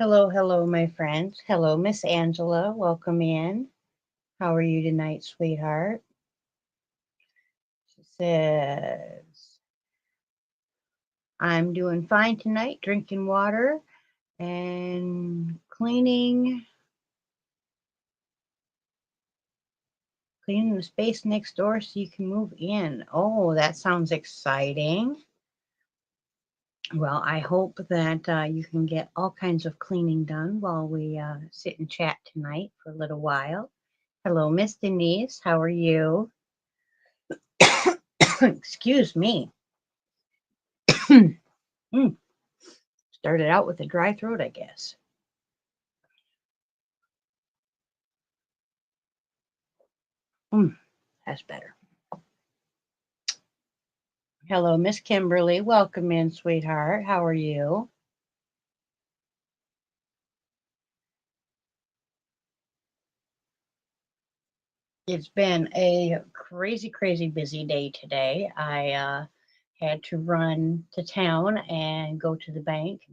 Hello, hello, my friends. Hello, Miss Angela. Welcome in. How are you tonight, sweetheart? She says, I'm doing fine tonight, drinking water and cleaning the space next door so you can move in. Oh, that sounds exciting. Well, I hope that you can get all kinds of cleaning done while we sit and chat tonight for a little while. Hello, Miss Denise. How are you? Excuse me. Mm, started out with a dry throat, I guess. Mm, that's better. Hello, Miss Kimberly. Welcome in, sweetheart. How are you? It's been a crazy, crazy busy day today. I had to run to town and go to the bank,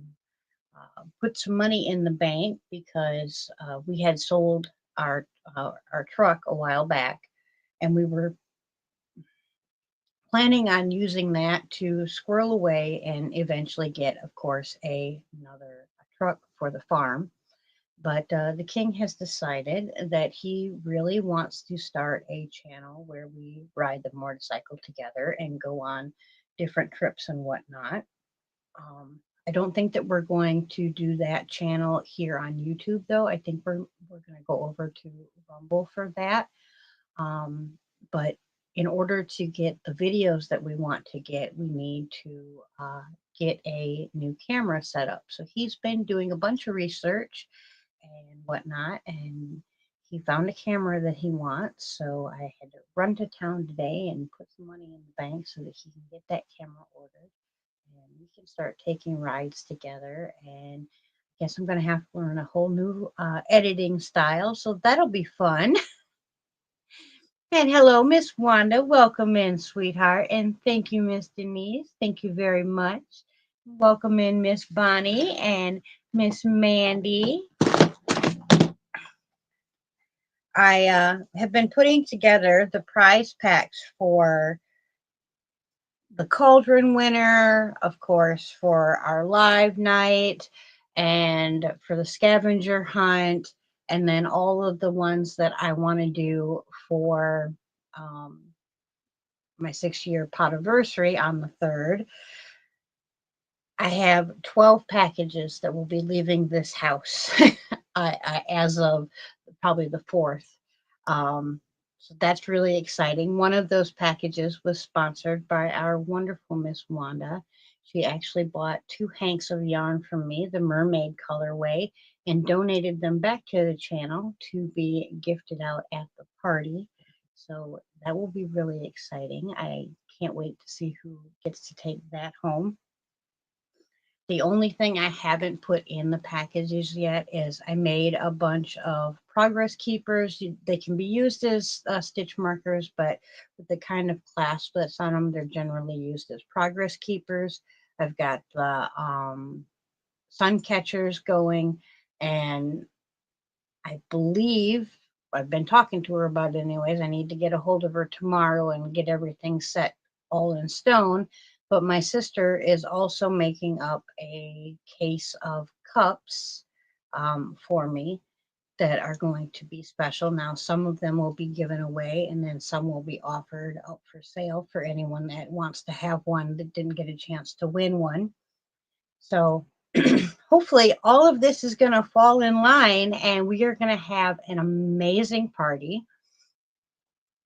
put some money in the bank because we had sold our our truck a while back, and we were planning on using that to squirrel away and eventually get, of course, another truck for the farm. But the king has decided that he really wants to start a channel where we ride the motorcycle together and go on different trips and whatnot. Um, I don't think that we're going to do that channel here on YouTube, though. I think we're going to go over to Rumble for that. Um, but in order to get the videos that we want to get, we need to get a new camera set up. So he's been doing a bunch of research and whatnot, and he found a camera that he wants. So I had to run to town today and put some money in the bank so that he can get that camera ordered, and we can start taking rides together. And I guess I'm going to have to learn a whole new editing style, so that'll be fun. And hello, Miss Wanda. Welcome in, sweetheart. And thank you, Miss Denise. Thank you very much. Welcome in, Miss Bonnie and Miss Mandy. I have been putting together the prize packs for the Cauldron winner, of course, for our live night, and for the scavenger hunt, and then all of the ones that I want to do for um, my 6 year anniversary on the 3rd. I have 12 packages that will be leaving this house as of probably the 4th. So that's really exciting. One of those packages was sponsored by our wonderful Miss Wanda. She actually bought 2 hanks of yarn from me, the mermaid colorway, and donated them back to the channel to be gifted out at the party. So that will be really exciting. I can't wait to see who gets to take that home. The only thing I haven't put in the packages yet is I made a bunch of progress keepers. They can be used as stitch markers, but with the kind of clasp that's on them, they're generally used as progress keepers. I've got the sun catchers going, and I believe I've been talking to her about it anyways. I need to get a hold of her tomorrow and get everything set all in stone. But my sister is also making up a case of cups for me that are going to be special. Now, some of them will be given away, and then some will be offered up for sale for anyone that wants to have one that didn't get a chance to win one. So hopefully all of this is going to fall in line and we are going to have an amazing party.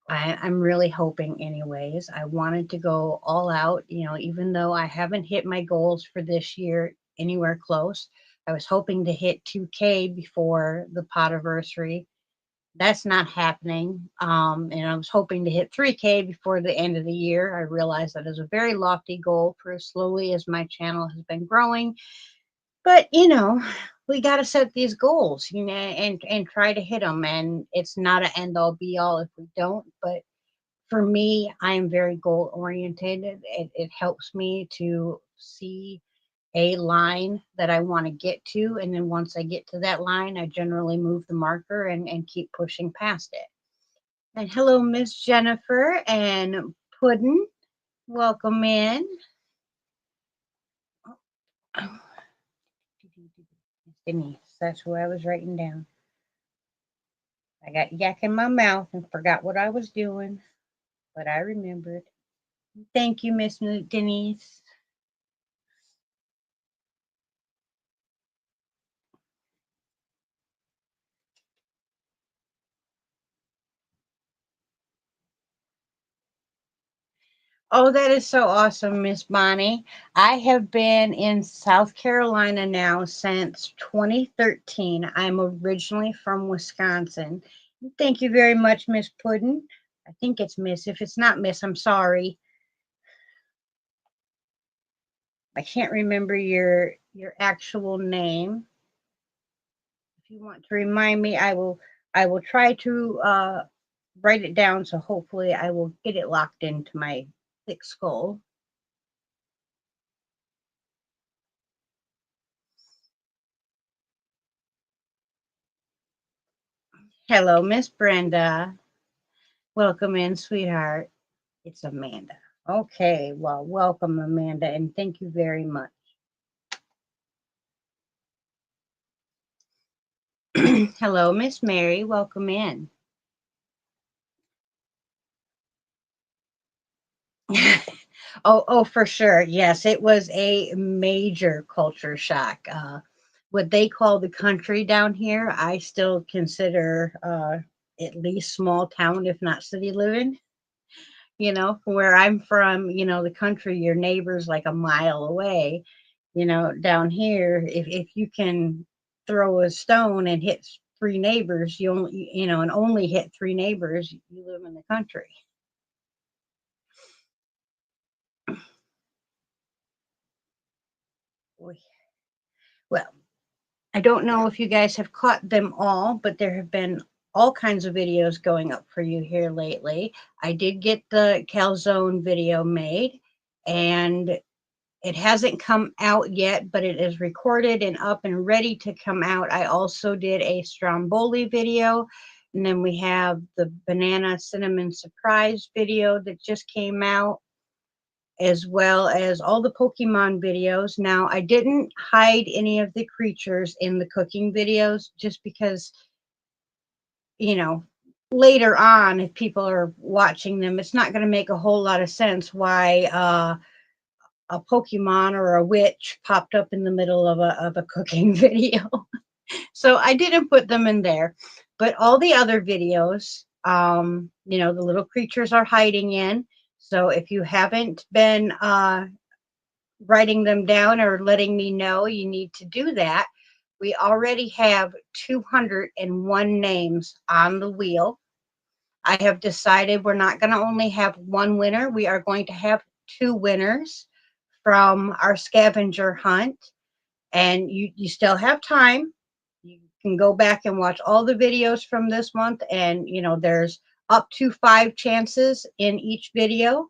I'm really hoping, anyways. I wanted to go all out, even though I haven't hit my goals for this year anywhere close. I was hoping to hit 2K before the podiversary. That's not happening. And I was hoping to hit 3K before the end of the year. I realized that is a very lofty goal for as slowly as my channel has been growing. But we got to set these goals, and try to hit them. And it's not an end all be all if we don't. But for me, I am very goal oriented. It helps me to see a line that I want to get to. And then once I get to that line, I generally move the marker and keep pushing past it. And hello, Miss Jennifer and Puddin'. Welcome in. Oh, Denise, that's who I was writing down. I got yak in my mouth and forgot what I was doing, but I remembered. Thank you, Miss Denise. Oh, that is so awesome, Miss Bonnie. I have been in South Carolina now since 2013. I'm originally from Wisconsin. Thank you very much, Miss Puddin'. I think it's Miss. If it's not Miss, I'm sorry. I can't remember your actual name. If you want to remind me, I will try to write it down so hopefully I will get it locked into my thick skull. Hello, Miss Brenda. Welcome in, sweetheart. It's Amanda. Okay, well, welcome, Amanda, and thank you very much. Hello, Miss Mary. Welcome in. Oh, for sure. Yes, it was a major culture shock. What they call the country down here, I still consider at least small town, if not city living. Where I'm from, the country, your neighbor's like a mile away. Down here, if you can throw a stone and hit three neighbors, and only hit three neighbors, you live in the country. Well, I don't know if you guys have caught them all, but there have been all kinds of videos going up for you here lately. I did get the calzone video made, and it hasn't come out yet, but it is recorded and up and ready to come out. I also did a stromboli video, and then we have the banana cinnamon surprise video that just came out, as well as all the Pokemon videos. Now, I didn't hide any of the creatures in the cooking videos just because, you know, later on, if people are watching them, it's not going to make a whole lot of sense why a Pokemon or a witch popped up in the middle of a cooking video. So I didn't put them in there. But all the other videos, the little creatures are hiding in. So if you haven't been writing them down or letting me know you need to do that, we already have 201 names on the wheel. I have decided we're not going to only have one winner. We are going to have two winners from our scavenger hunt. And you still have time. You can go back and watch all the videos from this month. And, there's up to 5 chances in each video.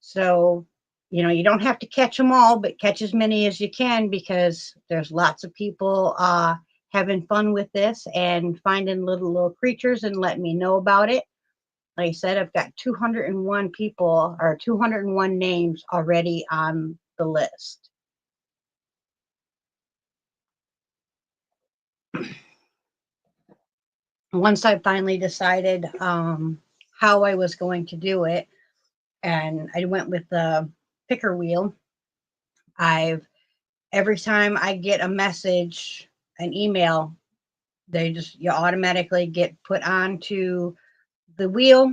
So, you don't have to catch them all, but catch as many as you can because there's lots of people having fun with this and finding little creatures and letting me know about it. Like I said, I've got 201 people or 201 names already on the list. Once I finally decided how I was going to do it, and I went with the picker wheel, I've every time I get a message, an email, you automatically get put onto the wheel.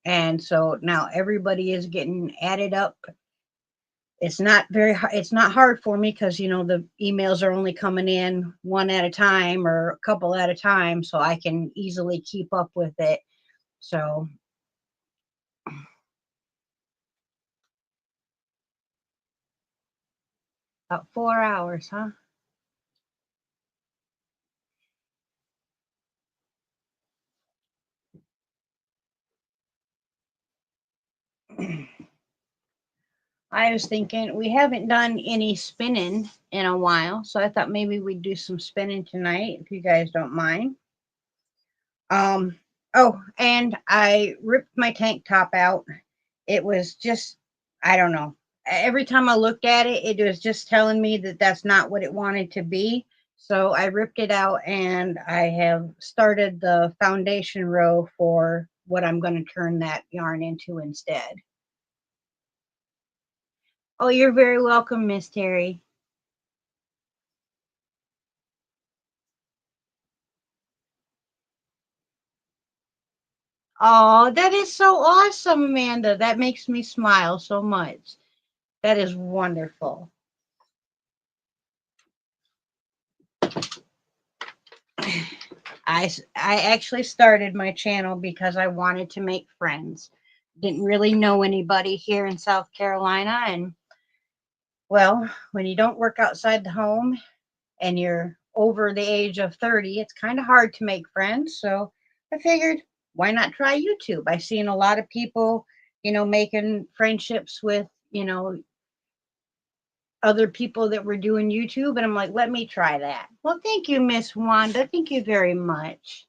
And so now everybody is getting added up. It's not hard for me because the emails are only coming in one at a time or a couple at a time, so I can easily keep up with it. So about 4 hours, huh? I was thinking we haven't done any spinning in a while, so I thought maybe we'd do some spinning tonight if you guys don't mind. Um, oh, and I ripped my tank top out. It was just, I don't know. Every time I looked at it, it was just telling me that that's not what it wanted to be. So I ripped it out and I have started the foundation row for what I'm going to turn that yarn into instead. Oh, you're very welcome, Miss Terry. Oh, that is so awesome, Amanda. That makes me smile so much. That is wonderful. I actually started my channel because I wanted to make friends. Didn't really know anybody here in South Carolina, and well, when you don't work outside the home and you're over the age of 30, it's kind of hard to make friends. So I figured, why not try YouTube? I've seen a lot of people, making friendships with, other people that were doing YouTube, and I'm like, let me try that. Well, thank you, Miss Wanda. Thank you very much.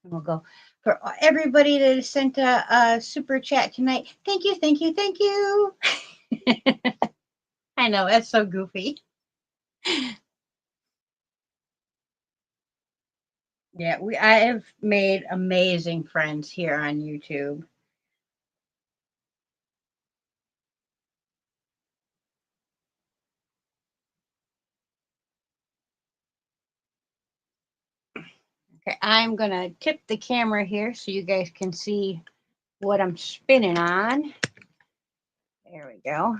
And we'll go for everybody that sent a super chat tonight. Thank you, thank you, thank you. I know that's so goofy. Yeah, I have made amazing friends here on YouTube. Okay, I'm gonna tip the camera here so you guys can see what I'm spinning on. There we go.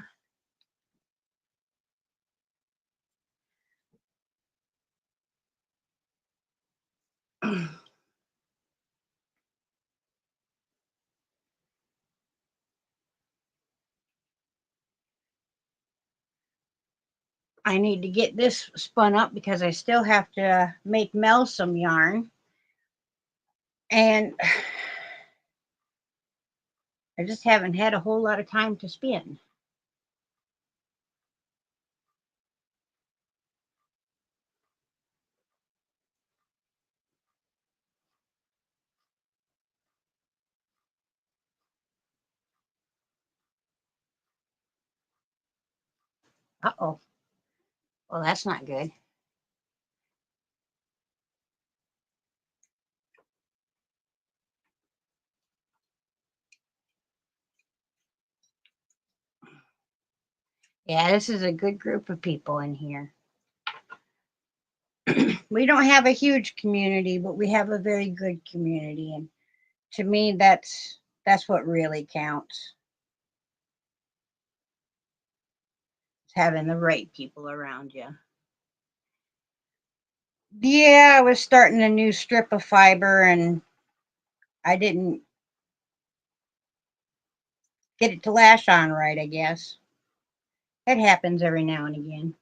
I need to get this spun up because I still have to make Mel some yarn. And I just haven't had a whole lot of time to spin. Uh-oh. Well, that's not good. Yeah, this is a good group of people in here. We don't have a huge community, but we have a very good community, and to me that's what really counts. It's having the right people around you. Yeah, I was starting a new strip of fiber and I didn't get it to lash on right, I guess. It happens every now and again.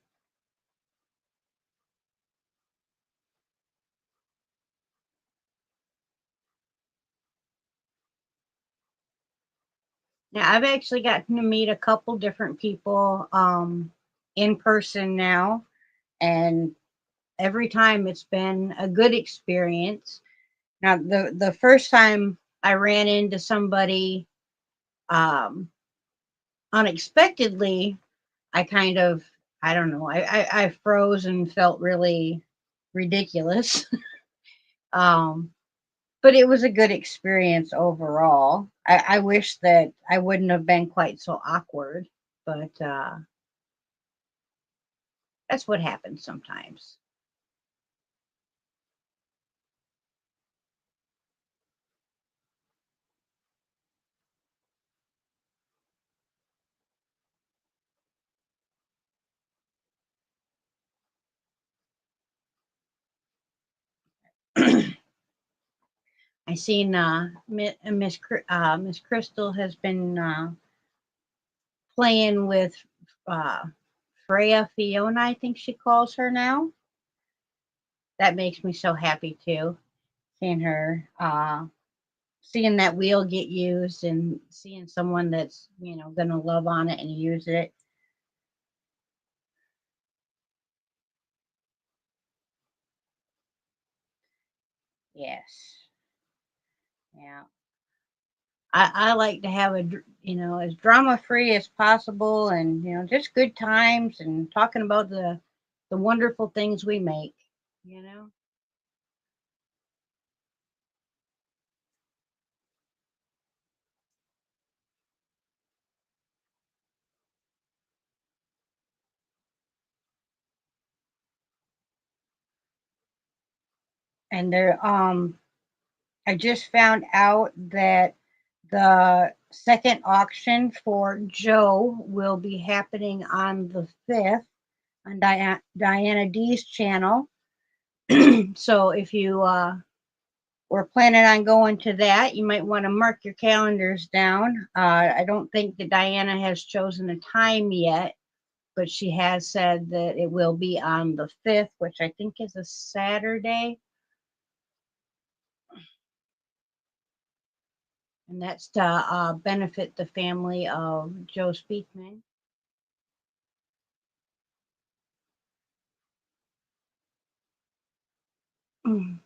Now, I've actually gotten to meet a couple different people in person now, and every time it's been a good experience. Now, the first time I ran into somebody um, unexpectedly, I kind of, I don't know, I froze and felt really ridiculous. um, but it was a good experience overall. I wish that I wouldn't have been quite so awkward, but that's what happens sometimes. I seen Miss Crystal has been playing with uh, Freya Fiona, I think she calls her now. that makes me so happy too. Seeing her, seeing that wheel get used and seeing someone that's, going to love on it and use it. Yes. Yeah. I like to have as drama free as possible, and just good times and talking about the wonderful things we make, you know. And I just found out that the second auction for Joe will be happening on the 5th on Diana D's channel. So if you were planning on going to that, you might want to mark your calendars down. I don't think that Diana has chosen a time yet, but she has said that it will be on the 5th, which I think is a Saturday. And that's to benefit the family of Joe Speakman. Mm.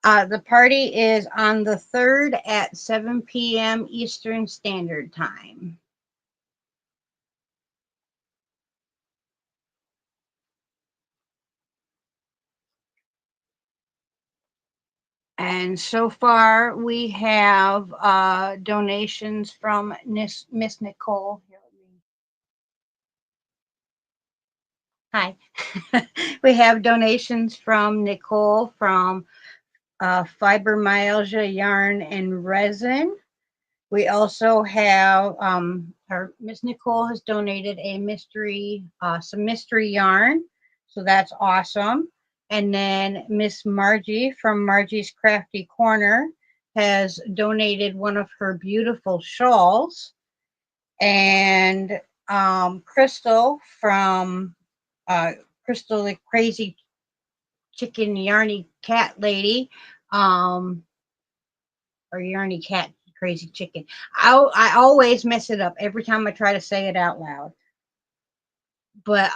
The party is on the 3rd at 7 p.m. Eastern Standard Time. And so far, we have donations from Miss Nicole. Hi. We have donations from Nicole from Fibromyalgia Yarn and Resin. We also have our Miss Nicole has donated a some mystery yarn, so that's awesome. And then Miss Margie from Margie's Crafty Corner has donated one of her beautiful shawls, and Crystal from uh, Crystal the Crazy Chicken Yarny Cat Lady, um, or Yarny Cat Crazy Chicken. I always mess it up every time I try to say it out loud. But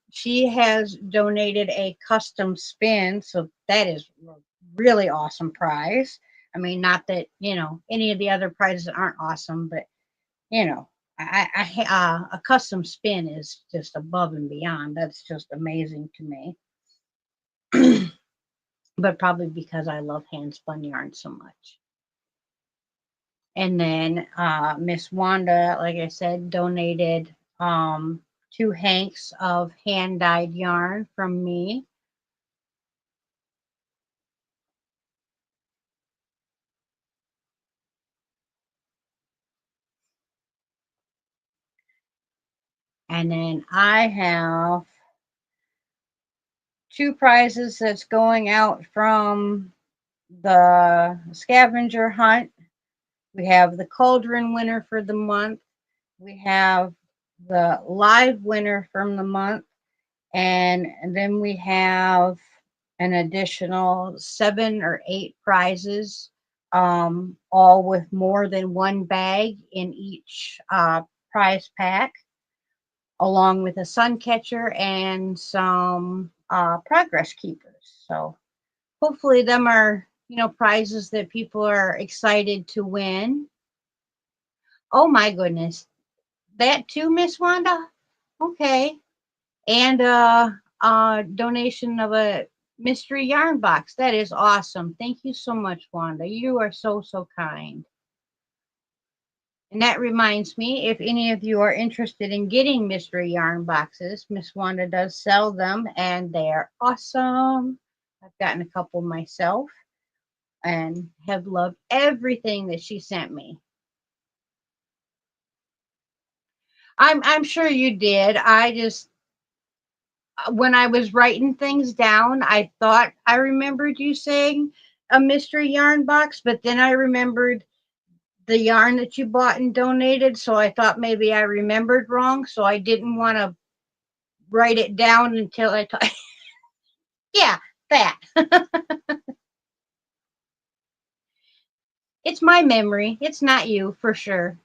she has donated a custom spin, so that is a really awesome prize. I mean, not that any of the other prizes aren't awesome, but you know, a custom spin is just above and beyond. That's just amazing to me. But probably because I love hand spun yarn so much. And then Miss Wanda, like I said, donated 2 hanks of hand dyed yarn from me. And then I have 2 prizes that's going out from the scavenger hunt. We have the cauldron winner for the month. We have the live winner from the month. And then we have an additional 7 or 8 prizes, all with more than one bag in each prize pack, along with a sun catcher and some progress keepers. So hopefully, them are prizes that people are excited to win. Oh my goodness, that too, Miss Wanda. Okay, and donation of a mystery yarn box. That is awesome. Thank you so much, Wanda. You are so, so kind. And that reminds me, if any of you are interested in getting mystery yarn boxes, Miss Wanda does sell them and they're awesome. I've gotten a couple myself and have loved everything that she sent me. I'm sure you did. I just when I was writing things down, I thought I remembered you saying a mystery yarn box, but then I remembered the yarn that you bought and donated, so I thought maybe I remembered wrong, so I didn't want to write it down until yeah, that. It's my memory. It's not you for sure.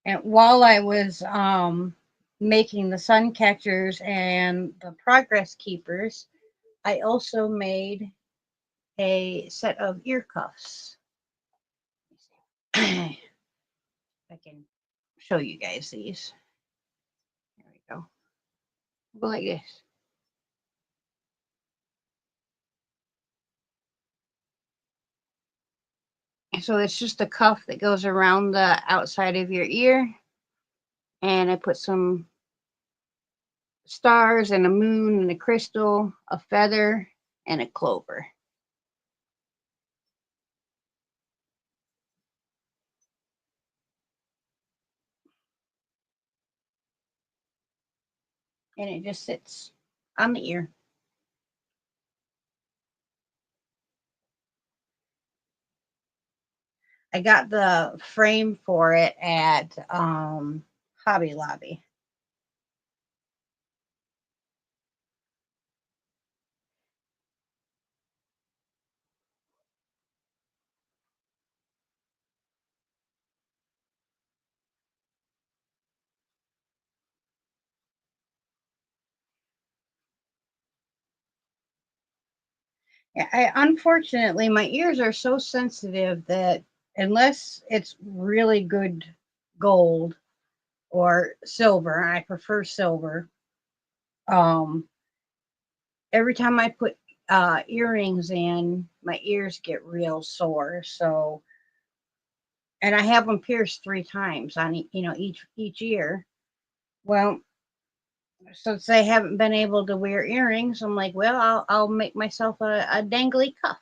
And while I was making the sun catchers and the progress keepers, I also made a set of ear cuffs. I can show you guys these. There we go. Go like this. So it's just a cuff that goes around the outside of your ear. And I put some stars and a moon and a crystal, a feather, and a clover. And it just sits on the ear. I got the frame for it at Hobby Lobby. Unfortunately, my ears are so sensitive that unless it's really good gold or silver, and I prefer silver, um, every time I put earrings in, my ears get real sore. So, and I have them pierced 3 times on each ear. Well, since I haven't been able to wear earrings, I'm like, well, I'll make myself a dangly cuff.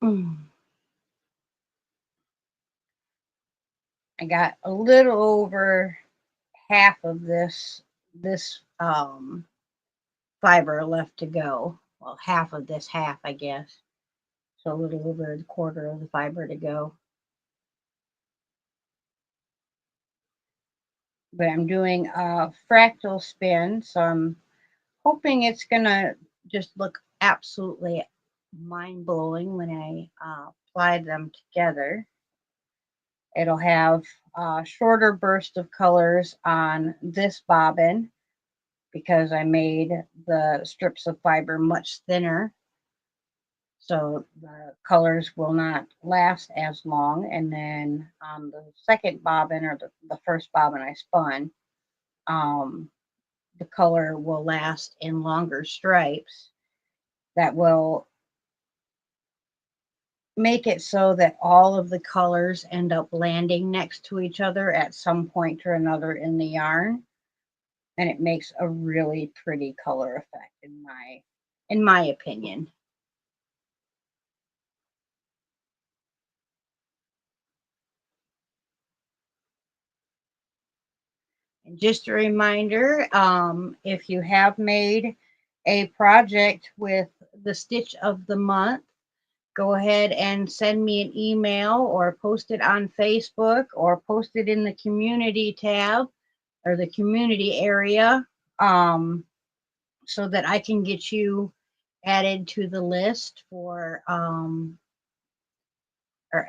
Mm. I got a little over half of this fiber left to go. Well, half of this half, I guess. So a little over a quarter of the fiber to go. But I'm doing a fractal spin, so I'm hoping it's gonna just look absolutely mind blowing when I apply them together. It'll have a shorter burst of colors on this bobbin because I made the strips of fiber much thinner, so the colors will not last as long. And then on the second bobbin, or the first bobbin I spun, um, the color will last in longer stripes that will make it so that all of the colors end up landing next to each other at some point or another in the yarn, and it makes a really pretty color effect in my opinion. And just a reminder, if you have made a project with the stitch of the month, go ahead and send me an email or post it on Facebook or post it in the community tab or the community area, um, so that I can get you added to the list for or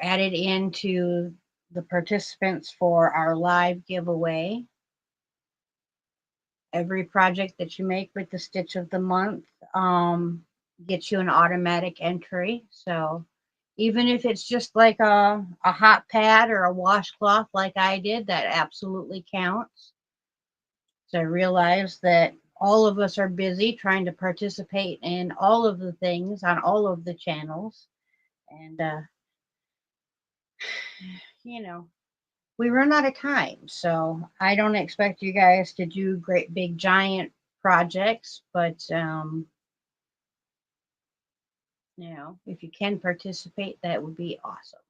added into the participants for our live giveaway. Every project that you make with the stitch of the month gets you an automatic entry. So even if it's just like a hot pad or a washcloth like I did, that absolutely counts. So I realize that all of us are busy trying to participate in all of the things on all of the channels. And, you know, we run out of time. So I don't expect you guys to do great big giant projects, but if you can participate, that would be awesome.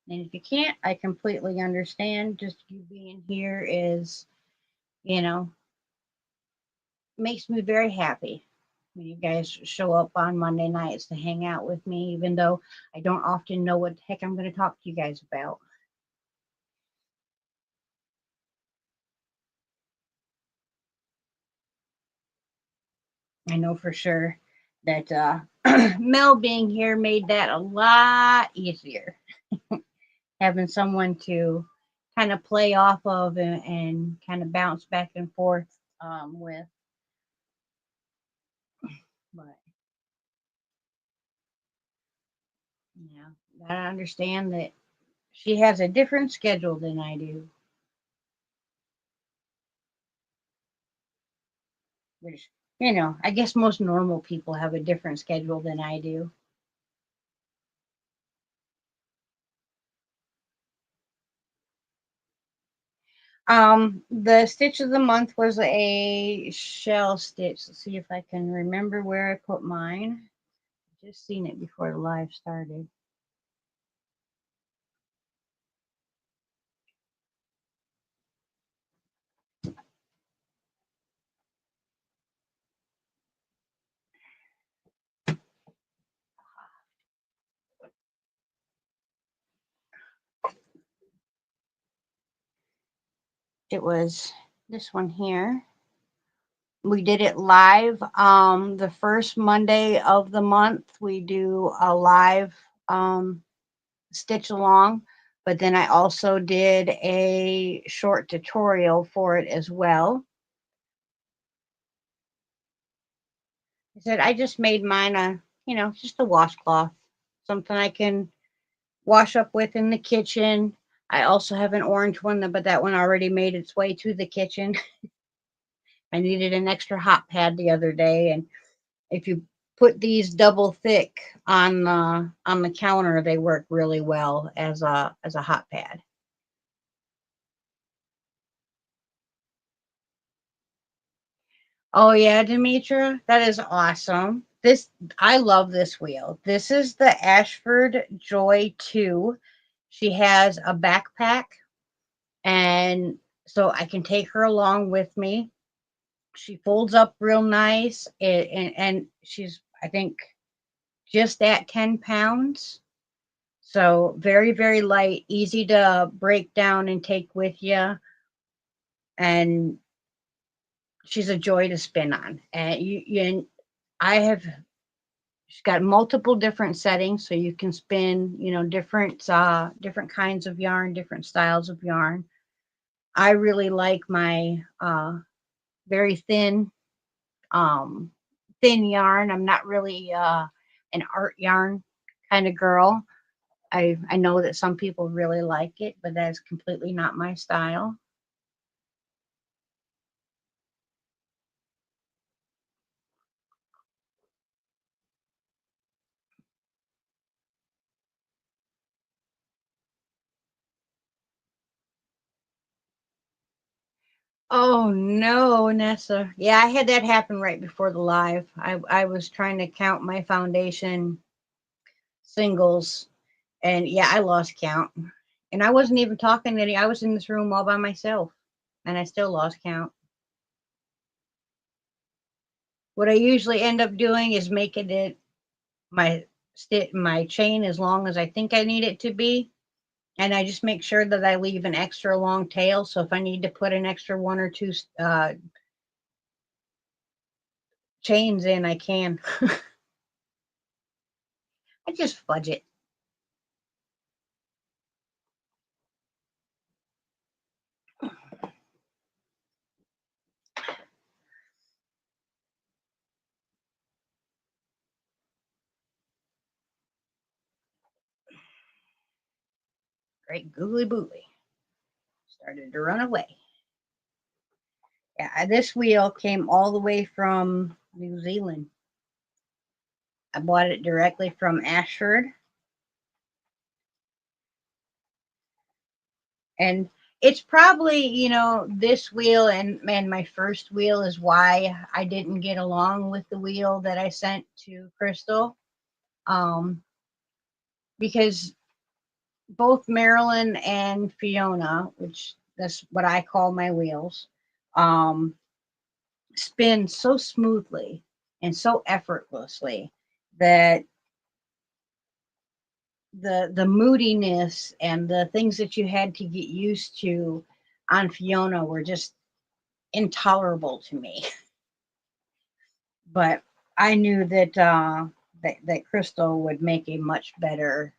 And if you can't, I completely understand. Just you being here is, you know, makes me very happy when you guys show up on Monday nights to hang out with me, even though I don't often know what the heck I'm going to talk to you guys about. I know for sure that Mel being here made that a lot easier. Having someone to kind of play off of and kind of bounce back and forth with. But yeah, I understand that she has a different schedule than I do, which, I guess most normal people have a different schedule than I do. The stitch of the month was a shell stitch. Let's see if I can remember where I put mine. Just seen it before the live started. It was this one here. We did it live. The first Monday of the month, we do a live stitch along, but then I also did a short tutorial for it as well. I said I just made mine just a washcloth, something I can wash up with in the kitchen. I also have an orange one, but that one already made its way to the kitchen. I needed an extra hot pad the other day, and if you put these double thick on the counter, they work really well as a hot pad. Oh yeah, Demetra, that is awesome. This I love this wheel. This is the Ashford Joy 2. She has a backpack, and so I can take her along with me. She folds up real nice, and she's, I think, just at 10 pounds. So very, very light, easy to break down and take with you. And she's a joy to spin on. And I have, she's got multiple different settings, so you can spin, different kinds of yarn, different styles of yarn. I really like my very um, thin yarn. I'm not really an art yarn kind of girl. I know that some people really like it, but that's completely not my style. Oh no, Nessa. Yeah, I had that happen right before the live. I was trying to count my foundation singles, and yeah, I lost count. And I wasn't even talking to any. I was in this room all by myself, and I still lost count. What I usually end up doing is making it my chain as long as I think I need it to be, and I just make sure that I leave an extra long tail. So if I need to put an extra one or two chains in, I can. I just fudge it. Great googly boogly. Started to run away. Yeah, this wheel came all the way from New Zealand. I bought it directly from Ashford. And It's probably, this wheel and my first wheel is why I didn't get along with the wheel that I sent to Crystal. Um, because both Marilyn and Fiona, which that's what I call my wheels, um, spin so smoothly and so effortlessly that the moodiness and the things that you had to get used to on Fiona were just intolerable to me. But I knew that Crystal would make a much better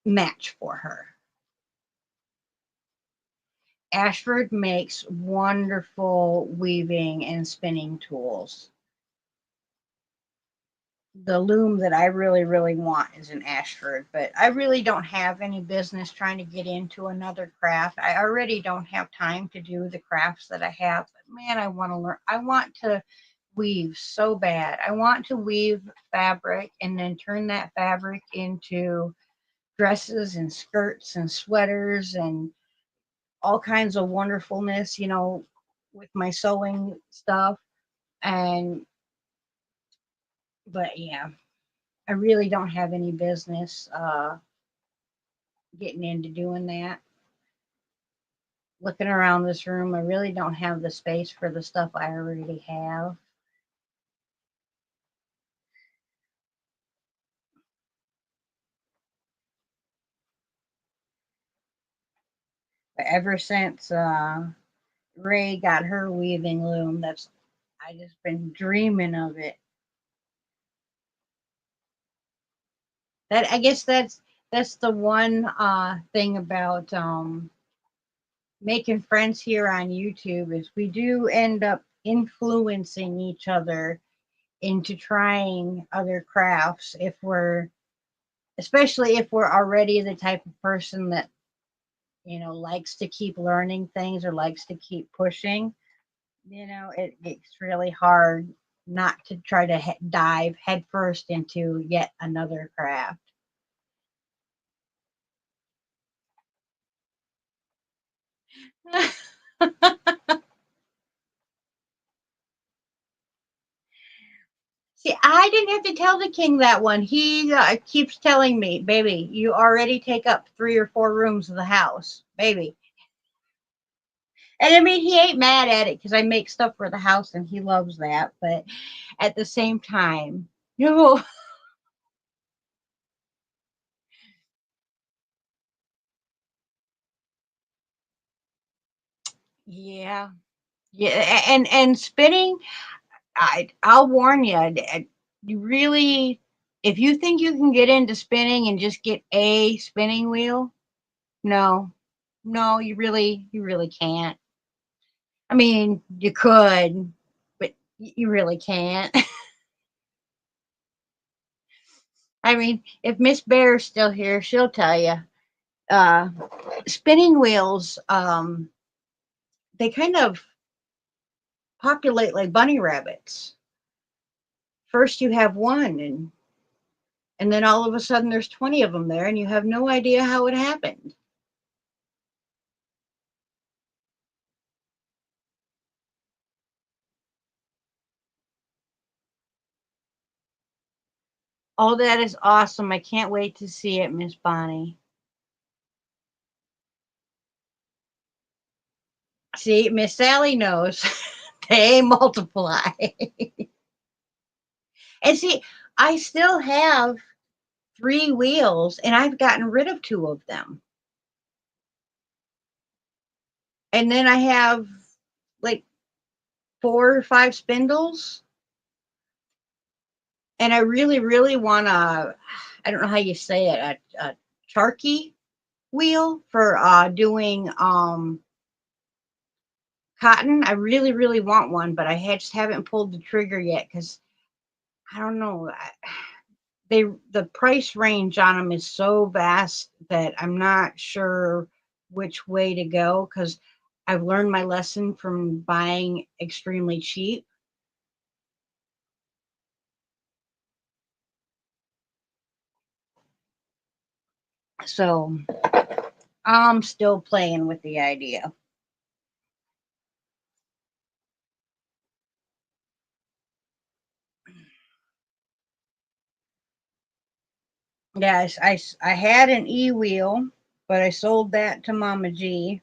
match for her. Ashford makes wonderful weaving and spinning tools. The loom that I really, really want is an Ashford, but I really don't have any business trying to get into another craft. I already don't have time to do the crafts that I have. But man, I want to learn. I want to weave so bad. I want to weave fabric and then turn that fabric into dresses and skirts and sweaters and all kinds of wonderfulness, with my sewing stuff. And, but yeah, I really don't have any business getting into doing that. Looking around this room, I really don't have the space for the stuff I already have. But ever since Ray got her weaving loom, I just been dreaming of it. That I guess that's the one thing about making friends here on YouTube is we do end up influencing each other into trying other crafts if we're especially if we're already the type of person that likes to keep learning things or likes to keep pushing. It's really hard not to try to dive headfirst into yet another craft. See, I didn't have to tell the king that one. He keeps telling me, baby, you already take up 3 or 4 rooms of the house, baby. And I mean, he ain't mad at it because I make stuff for the house and he loves that. But at the same time, no, yeah, yeah, and spinning. I'll warn you. You really, if you think you can get into spinning and just get a spinning wheel, no, no, you really can't. I mean, you could, but you really can't. I mean, if Miss Bear's still here, she'll tell you. Uh, Spinning wheels, they kind of populate like bunny rabbits. First, you have one, and then all of a sudden, there's 20 of them there, and you have no idea how it happened. Oh, that is awesome! I can't wait to see it, Miss Bonnie. See, Miss Sally knows they multiply. And see, I still have 3 wheels, and I've gotten rid of 2 of them. And then I have like 4 or 5 spindles, and I really, really want to. I don't know how you say it, a charkey wheel for doing cotton. I really, really want one, but just haven't pulled the trigger yet because I don't know. The price range on them is so vast that I'm not sure which way to go because I've learned my lesson from buying extremely cheap. So I'm still playing with the idea. Yes, I had an e wheel, but I sold that to Mama G,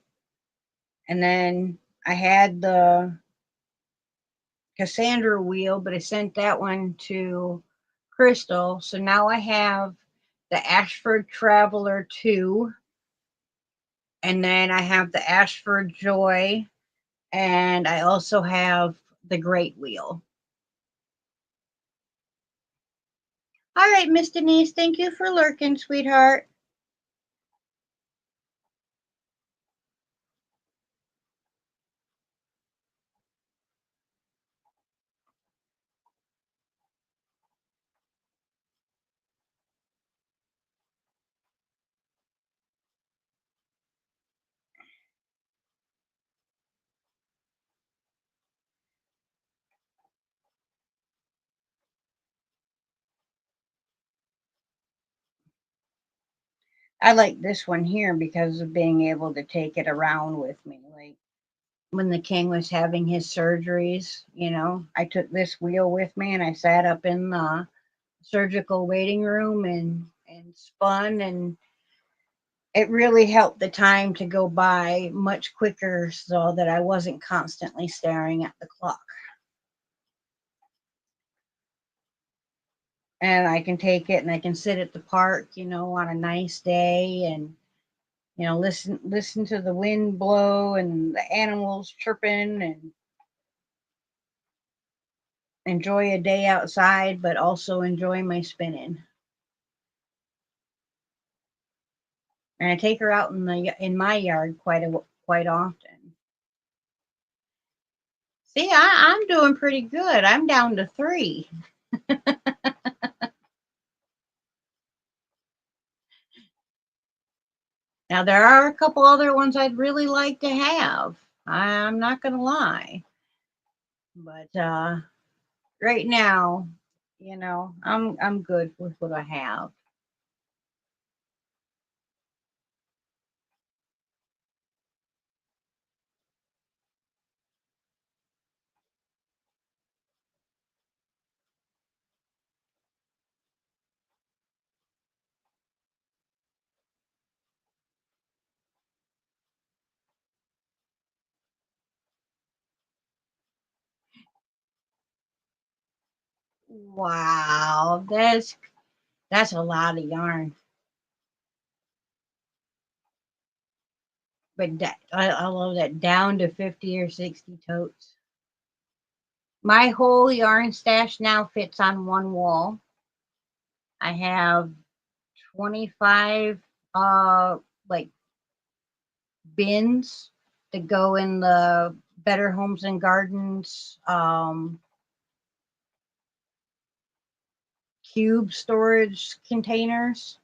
and then I had the Cassandra wheel, but I sent that one to Crystal. So now I have the Ashford Traveler 2, and then I have the Ashford Joy, and I also have the Great Wheel. All right, Miss Denise, thank you for lurking, sweetheart. I like this one here because of being able to take it around with me. Like when the king was having his surgeries, I took this wheel with me and I sat up in the surgical waiting room and spun, and it really helped the time to go by much quicker so that I wasn't constantly staring at the clock. And I can take it and I can sit at the park, on a nice day, and listen to the wind blow and the animals chirping, and enjoy a day outside, but also enjoy my spinning. And I take her out in my yard quite often. See, I'm doing pretty good. I'm down to 3. Now there are a couple other ones I'd really like to have. I'm not gonna lie, but right now, I'm good with what I have. Wow, that's a lot of yarn. But I love that, down to 50 or 60 totes. My whole yarn stash now fits on one wall. I have 25 like bins that go in the Better Homes and Gardens cube storage containers.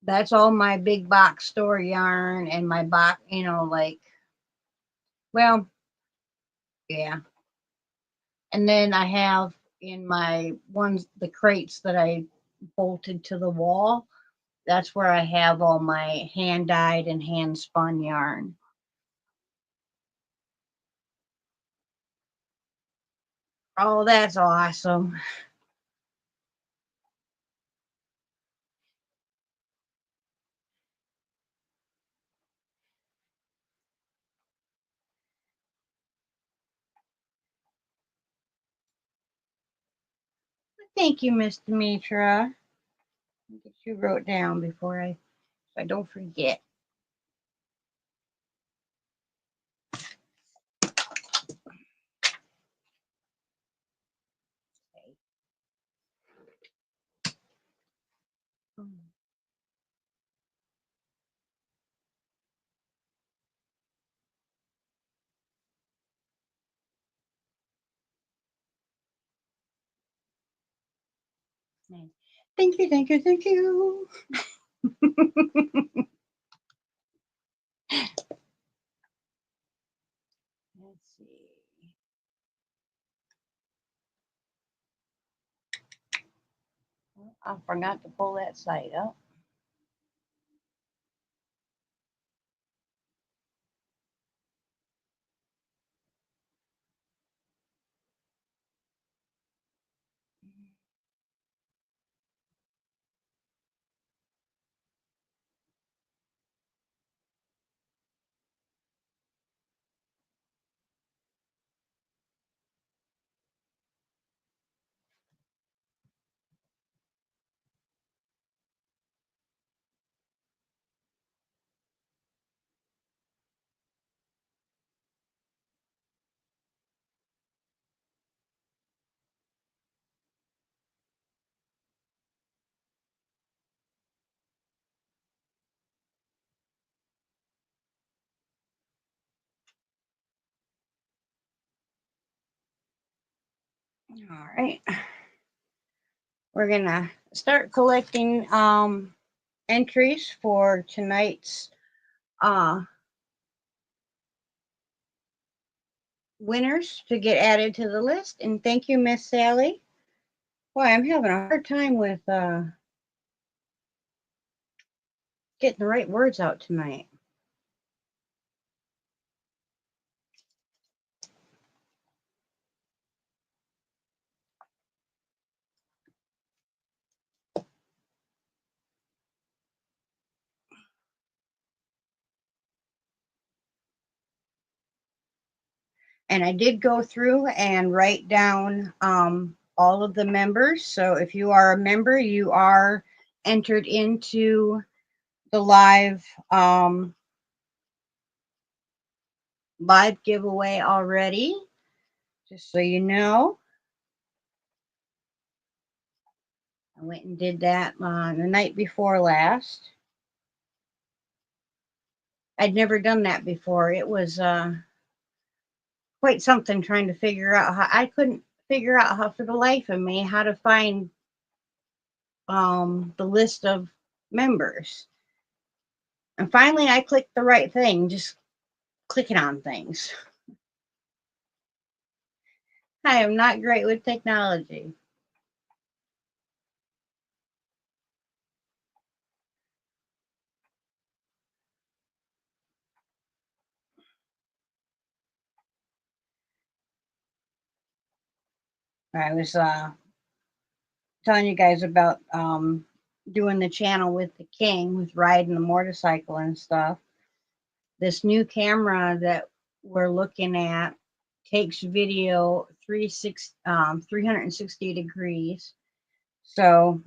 That's all my big box store yarn and my box, well, yeah. And then I have in my ones, the crates that I bolted to the wall, that's where I have all my hand dyed and hand spun yarn. Oh, that's awesome. Thank you, Miss Demetra. Get you wrote down before I don't forget. Thank you, thank you, thank you. Let's see. I forgot to pull that site up. All right. We're going to start collecting entries for tonight's uh, winners to get added to the list. And thank you, Miss Sally. Boy, I'm having a hard time with getting the right words out tonight. And I did go through and write down all of the members. So if you are a member, you are entered into the live giveaway already. Just so you know, I went and did that the night before last. I'd never done that before. It was quite something trying to figure out how I couldn't figure out how for the life of me how to find the list of members. And finally I clicked the right thing, just clicking on things. I am not great with technology. I was telling you guys about doing the channel with the king, with riding the motorcycle and stuff. This new camera that we're looking at takes video 360 degrees. So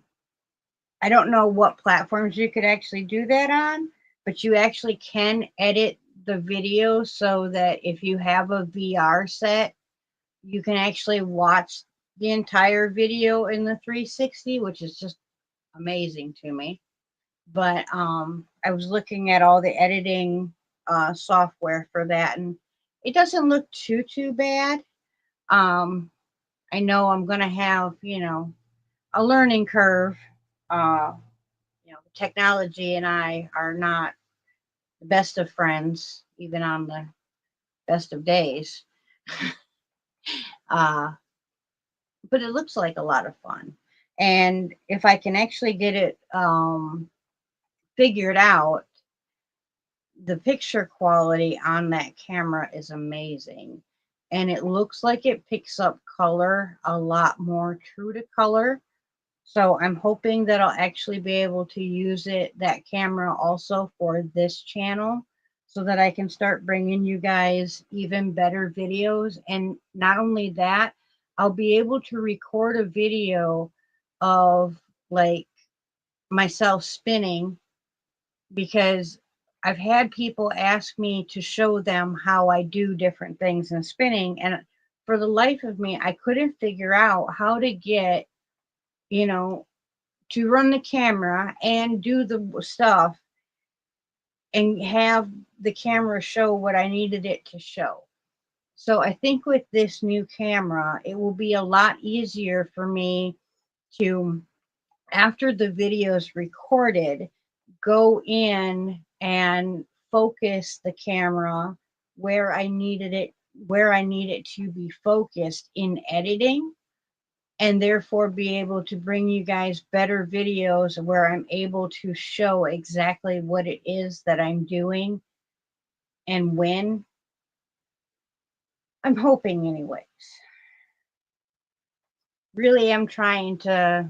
I don't know what platforms you could actually do that on, but you actually can edit the video so that if you have a VR set, you can actually watch the entire video in the 360, which is just amazing to me. But I was looking at all the editing software for that, and it doesn't look too bad. Um, I know I'm gonna have a learning curve. Uh, Technology and I are not the best of friends, even on the best of days. uh, but it looks like a lot of fun, and if I can actually get it figured out, the picture quality on that camera is amazing, and it looks like it picks up color a lot more true to color. So I'm hoping that I'll actually be able to use that camera also for this channel so that I can start bringing you guys even better videos. And not only that, I'll be able to record a video of like myself spinning, because I've had people ask me to show them how I do different things in spinning. And for the life of me, I couldn't figure out how to get, you know, to run the camera and do the stuff and have the camera show what I needed it to show. So I think with this new camera, it will be a lot easier for me to, after the video is recorded, go in and focus the camera where I needed it, where I need it to be focused in editing, and therefore be able to bring you guys better videos where I'm able to show exactly what it is that I'm doing and when. I'm hoping, anyways. Really am trying to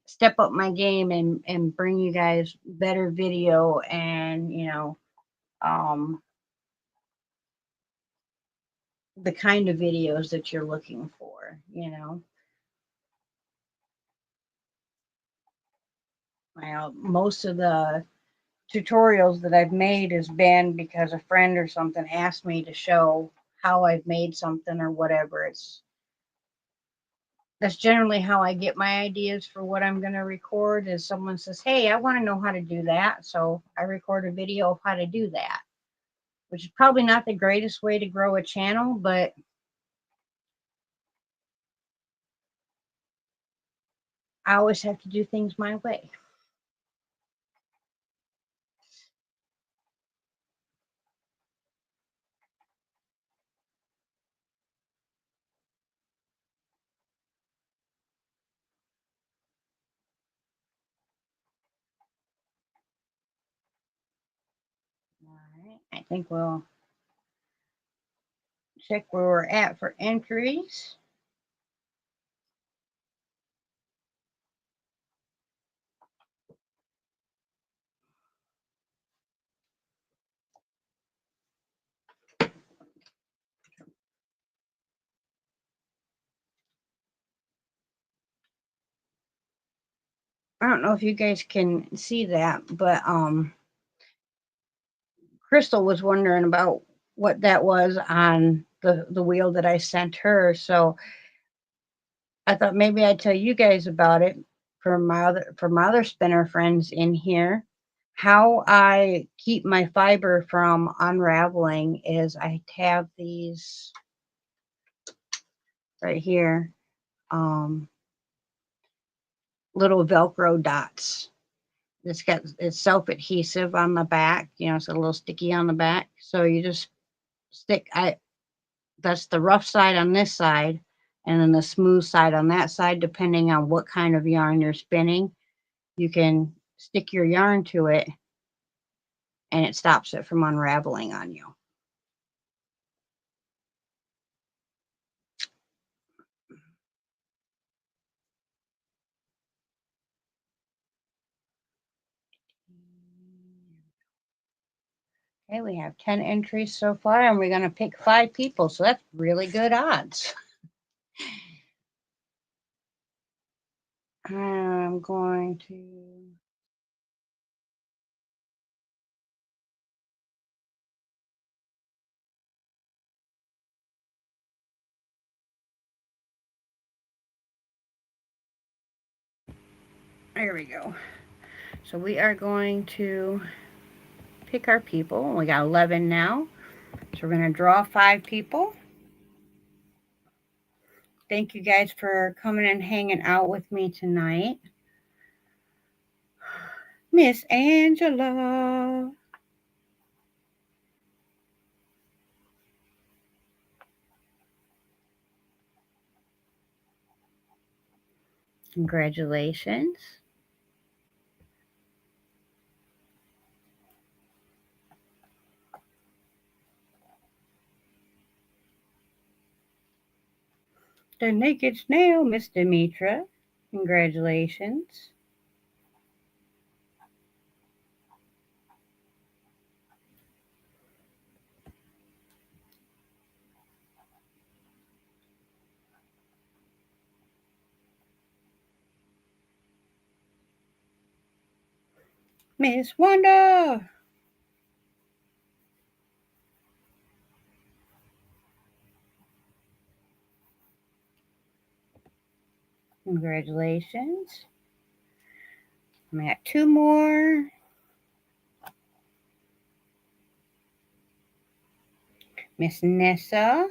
step up my game and bring you guys better video and, um, the kind of videos that you're looking for. Well, most of the tutorials that I've made has been because a friend or something asked me to show how I've made something or whatever. That's generally how I get my ideas for what I'm going to record. Is someone says, "Hey, I want to know how to do that," so I record a video of how to do that, which is probably not the greatest way to grow a channel, but I always have to do things my way. All right. I think we'll check where we're at for entries. I don't know if you guys can see that, but Crystal was wondering about what that was on the wheel that I sent her. So I thought maybe I'd tell you guys about it for my other spinner friends in here. How I keep my fiber from unraveling is I have these right here, um, little Velcro dots. It's self adhesive on the back. You know, it's a little sticky on the back. So you just stick. I That's the rough side on this side, and then the smooth side on that side. Depending on what kind of yarn you're spinning, you can stick your yarn to it, and it stops it from unraveling on you. Okay, we have 10 entries so far, and we're going to pick 5 people, so that's really good odds. I'm going to. There we go. So we are going to pick our people. We got 11 now. So we're going to draw 5 people. Thank you guys for coming and hanging out with me tonight. Miss Angela. Congratulations. The Naked Snail, Miss Demetra. Congratulations. Miss Wanda. Congratulations. I'm at 2 more. Miss Nessa.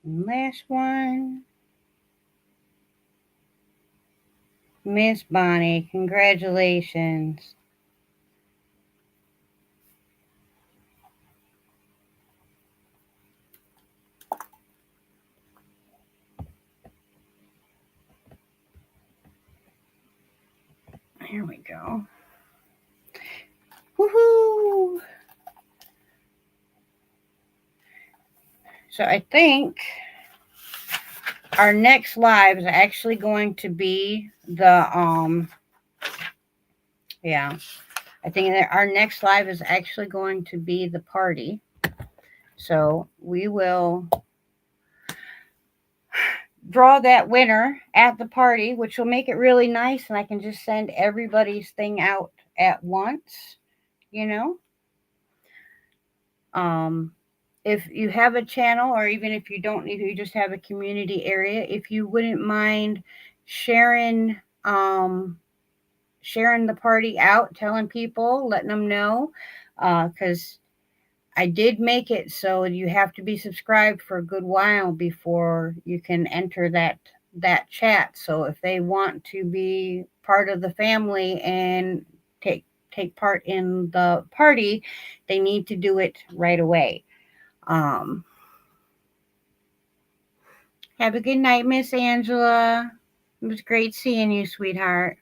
And last one. Miss Bonnie. Congratulations. Here we go. Woohoo! So I think our next live is actually going to be yeah. I think that our next live is actually going to be the party. So we will draw that winner at the party, which will make it really nice, and I can just send everybody's thing out at once, you know. if you have a channel, or even if you don't, if you just have a community area, if you wouldn't mind sharing sharing the party out, telling people, letting them know, because I did make it so you have to be subscribed for a good while before you can enter that chat. So if they want to be part of the family and take part in the party, they need to do it right away. Um, have a good night, Miss Angela. It was great seeing you, sweetheart.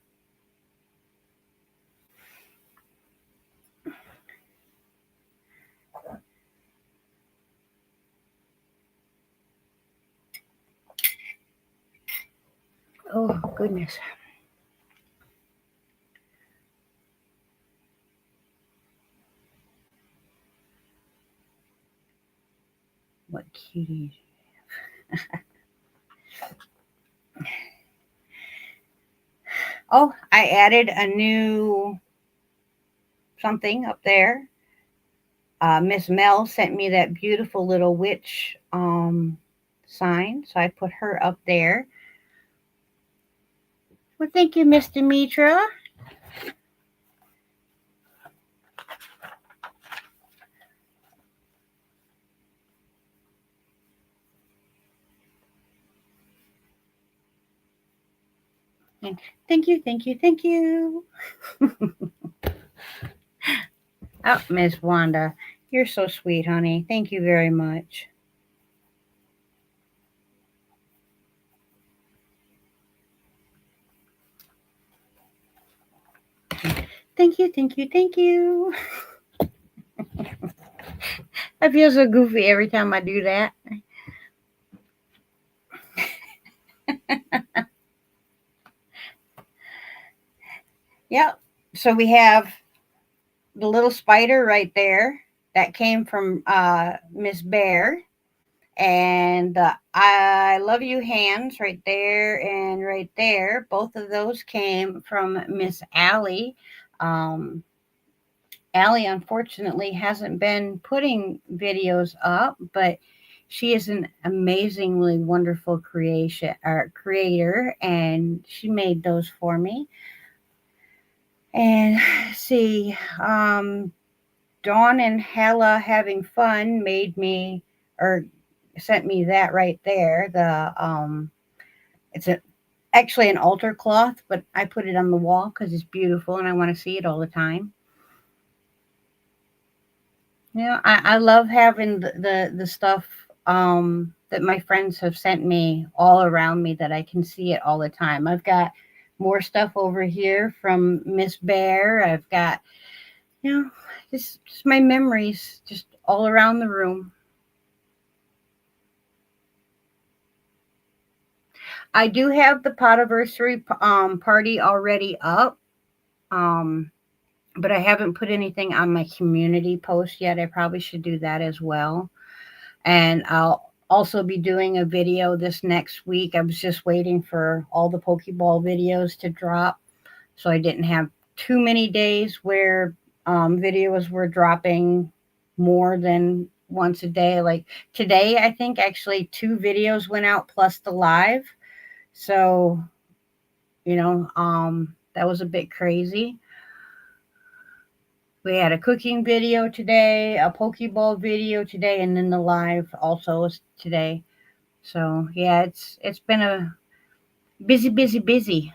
Oh, goodness. What cuties. Oh, I added a new something up there. Miss Mel sent me that beautiful little witch sign, so I put her up there. Well, thank you, Miss Demetra. And thank you, thank you, thank you. Oh, Miss Wanda, you're so sweet, honey. Thank you very much. Thank you, thank you, thank you. I feel so goofy every time I do that. Yep. So we have the little spider right there. That came from Miss Bear. And the I love you hands right there and right there. Both of those came from Miss Allie. Um, Allie unfortunately hasn't been putting videos up, but she is an amazingly wonderful creator, and she made those for me. And see, Dawn and Hella having fun made me, or sent me that right there. It's actually an altar cloth, but I put it on the wall because it's beautiful and I want to see it all the time. I love having the stuff that my friends have sent me all around me, that I can see it all the time. I've got more stuff over here from Miss Bear. I've got, you know, just my memories just all around the room. I do have the Potiversary party already up. Um, but I haven't put anything on my community post yet. I probably should do that as well. And I'll also be doing a video this next week. I was just waiting for all the Pokeball videos to drop, so I didn't have too many days where videos were dropping more than once a day. Like today, I think actually 2 videos went out plus the live. So, that was a bit crazy. We had a cooking video today, a Pokeball video today, and then the live also is today. So yeah, it's been a busy, busy, busy.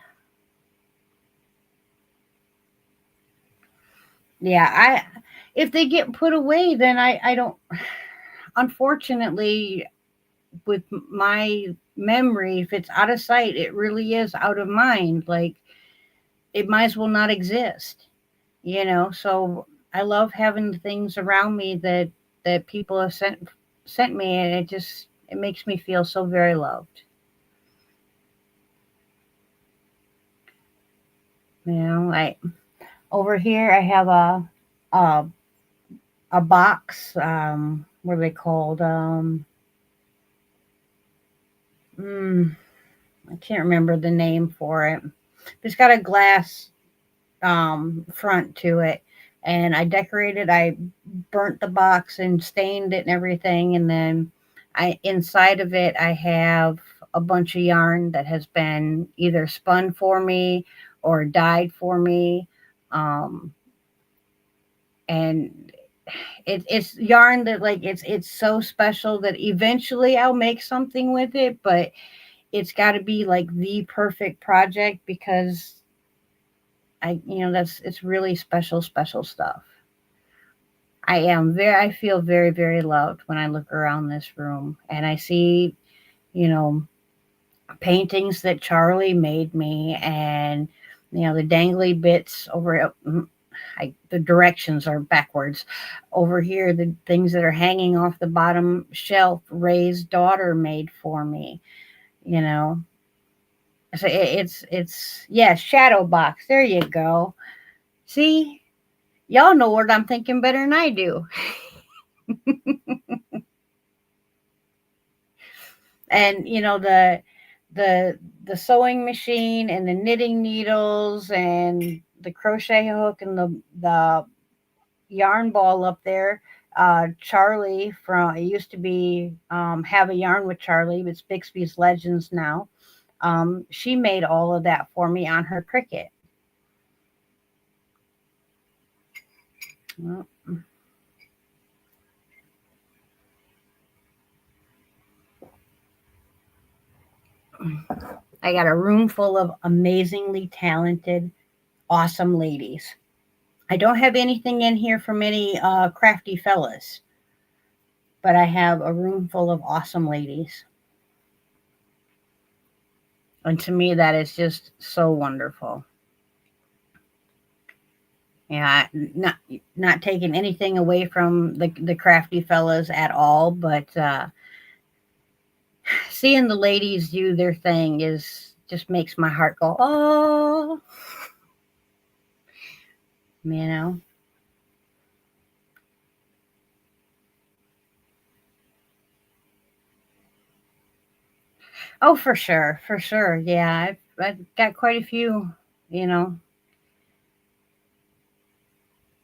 Yeah, if they get put away, then I don't. Unfortunately, with my memory, if it's out of sight, it really is out of mind. Like it might as well not exist. So I love having the things around me that people have sent me, and it makes me feel so very loved. Like over here I have a a box. What are they called? Mm, I can't remember the name for it. It's got a glass front to it, and I decorated. I burnt the box and stained it and everything, and then I inside of it I have a bunch of yarn that has been either spun for me or dyed for me. Um, and it's yarn that like it's so special that eventually I'll make something with it, but it's got to be like the perfect project because that's it's really special stuff. I feel very, very loved when I look around this room and I see, you know, paintings that Charlie made me, and the dangly bits over. The directions are backwards. Over here, the things that are hanging off the bottom shelf, Ray's daughter made for me. You know, so it's yeah, shadow box. There you go. See, y'all know what I'm thinking better than I do. And the sewing machine and the knitting needles and the crochet hook and the yarn ball up there. Charlie from it used to be Have a Yarn with Charlie. It's Bixby's Legends now. She made all of that for me on her Cricut. Well, I got a room full of amazingly talented, awesome ladies. I don't have anything in here from any crafty fellas, but I have a room full of awesome ladies. And to me, that is just so wonderful. Yeah, not taking anything away from the crafty fellas at all, but seeing the ladies do their thing is just makes my heart go, oh, you know. Oh, for sure. Yeah, I've got quite a few, you know,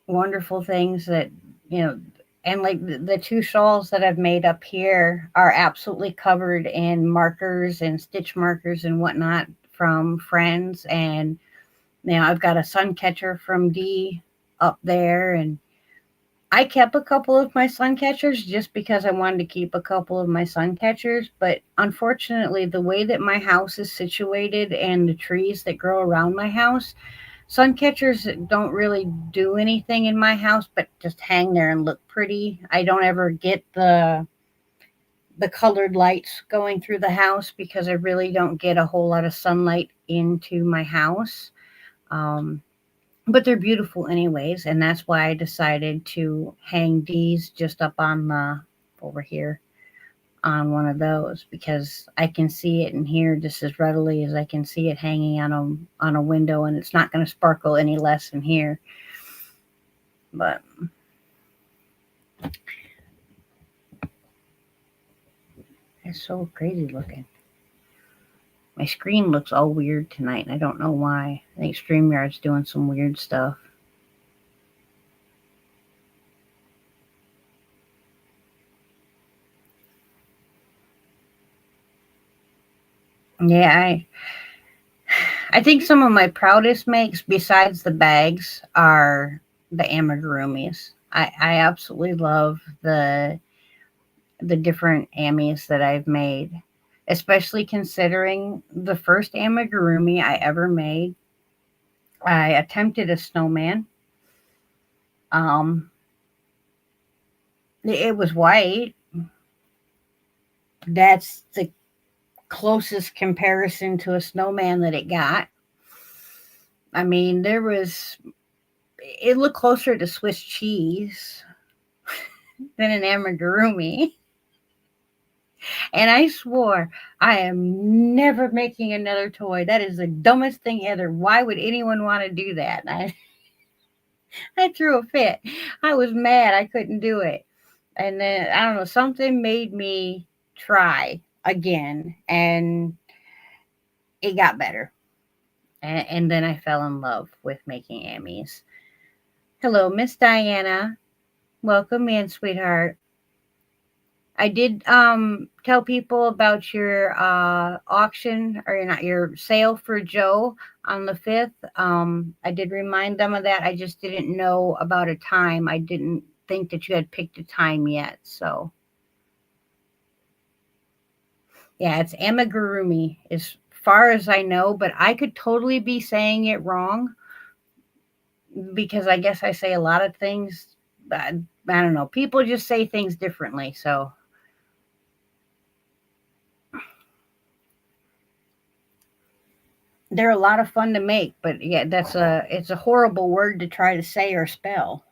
wonderful things that you know and like the two shawls that I've made up here are absolutely covered in markers and stitch markers and whatnot from friends. And now I've got a sun catcher from D up there, and I kept a couple of my sun catchers just because I wanted to keep a couple of my sun catchers. But unfortunately, the way that my house is situated and the trees that grow around my house, sun catchers don't really do anything in my house but just hang there and look pretty. I don't ever get the colored lights going through the house because I really don't get a whole lot of sunlight into my house. Um, but they're beautiful anyways, and that's why I decided to hang these just up on the over here on one of those because I can see it in here just as readily as I can see it hanging on a window, and it's not going to sparkle any less in here. But it's so crazy looking. My screen looks all weird tonight, and I don't know why. I think StreamYard's doing some weird stuff. Yeah, I think some of my proudest makes, besides the bags, are the amigurumis. I absolutely love the different amis that I've made, especially considering the first amigurumi I ever made. I attempted a snowman. Um, it was white. That's the closest comparison to a snowman that it got. I mean, it looked closer to Swiss cheese than an amigurumi. And I swore I am never making another toy. That is the dumbest thing ever. Why would anyone want to do that? I threw a fit. I was mad I couldn't do it. And then I don't know, something made me try again, and it got better. And then I fell in love with making Emmys. Hello, Miss Diana. Welcome in, sweetheart. I did tell people about your auction, or not, your sale for Joe on the 5th. I did remind them of that. I just didn't know about a time. I didn't think that you had picked a time yet. So yeah, it's amigurumi as far as I know, but I could totally be saying it wrong because I guess I say a lot of things. I don't know. People just say things differently. So they're a lot of fun to make, but yeah, it's a horrible word to try to say or spell.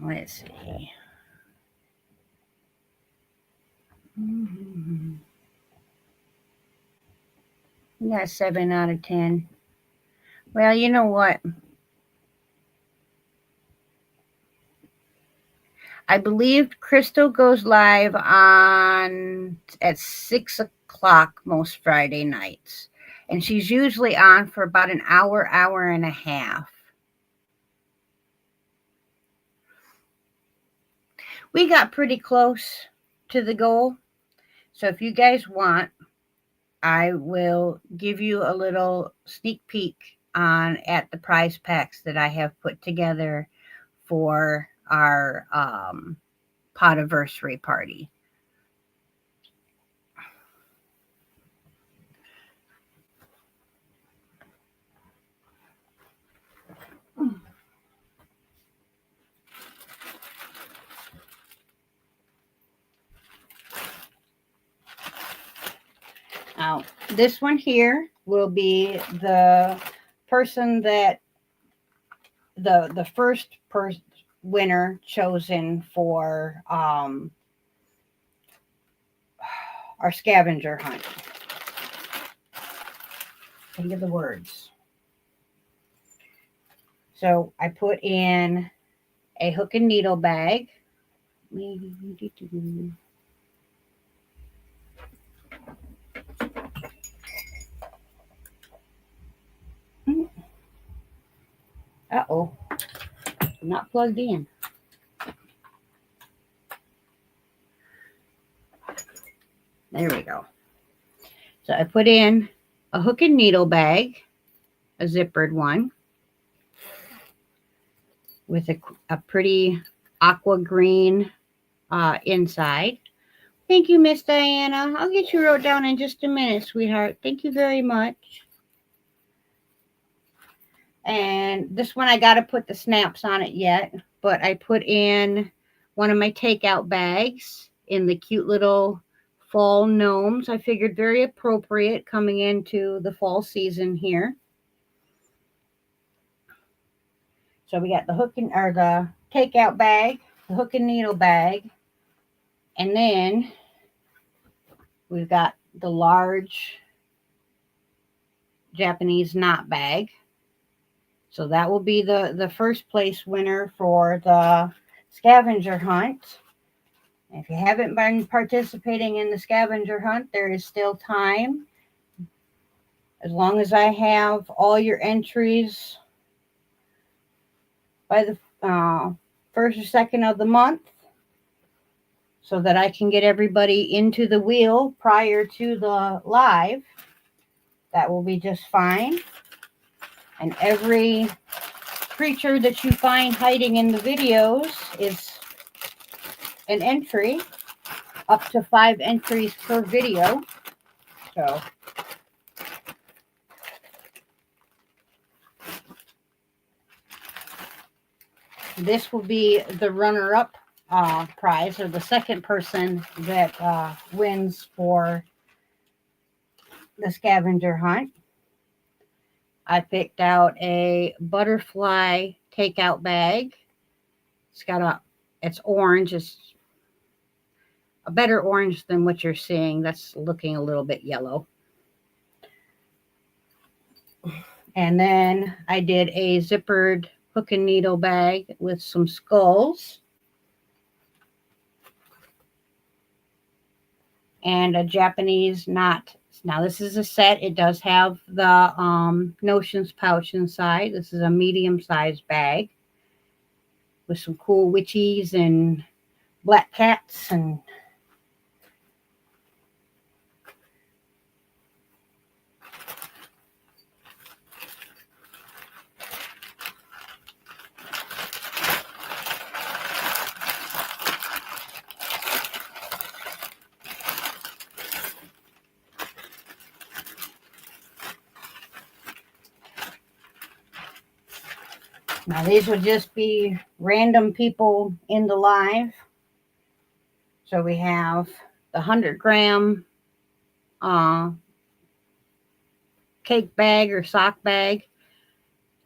Let's see. Yeah, 7 out of 10. Well, you know what? I believe Crystal goes live on at 6 o'clock most Friday nights, and she's usually on for about an hour, hour and a half. We got pretty close to the goal, so if you guys want, I will give you a little sneak peek on at the prize packs that I have put together for our podiversary party. Now, this one here will be the person that the first winner chosen for our scavenger hunt. Think of the words. So I put in a hook and needle bag. Uh-oh, I'm not plugged in. There we go. So I put in a hook and needle bag, a zippered one, with a pretty aqua green inside. Thank you, Miss Diana. I'll get you wrote down in just a minute, sweetheart. Thank you very much. And this one, I got to put the snaps on it yet, but I put in one of my takeout bags in the cute little fall gnomes. I figured very appropriate coming into the fall season here. So we got the the takeout bag, the hook and needle bag, and then we've got the large Japanese knot bag. So that will be the first place winner for the scavenger hunt. If you haven't been participating in the scavenger hunt, there is still time. As long as I have all your entries by the first or second of the month, so that I can get everybody into the wheel prior to the live, that will be just fine. And every creature that you find hiding in the videos is an entry, up to 5 entries per video. So this will be the runner-up prize, or the second person that wins for the scavenger hunt. I picked out a butterfly takeout bag. It's orange. It's a better orange than what you're seeing. That's looking a little bit yellow. And then I did a zippered hook and needle bag with some skulls. And a Japanese knot. Now this is a set. It does have the notions pouch inside. This is a medium-sized bag with some cool witchies and black cats and now these would just be random people in the live. So we have the 100-gram cake bag or sock bag.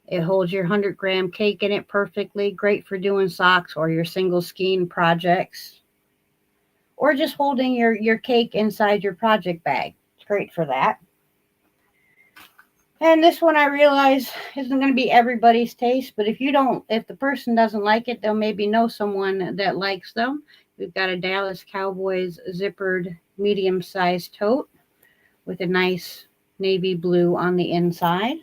It holds your 100-gram cake in it perfectly. Great for doing socks or your single skein projects. Or just holding your cake inside your project bag. It's great for that. And this one I realize isn't going to be everybody's taste, but if the person doesn't like it, they'll maybe know someone that likes them. We've got a Dallas Cowboys zippered medium-sized tote with a nice navy blue on the inside.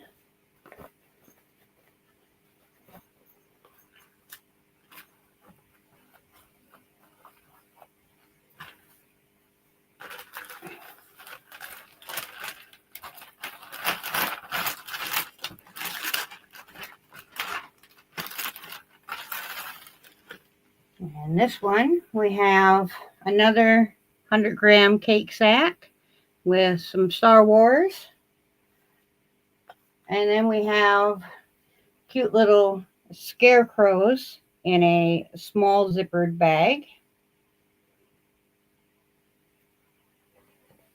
And this one, we have another 100-gram cake sack with some Star Wars. And then we have cute little scarecrows in a small zippered bag.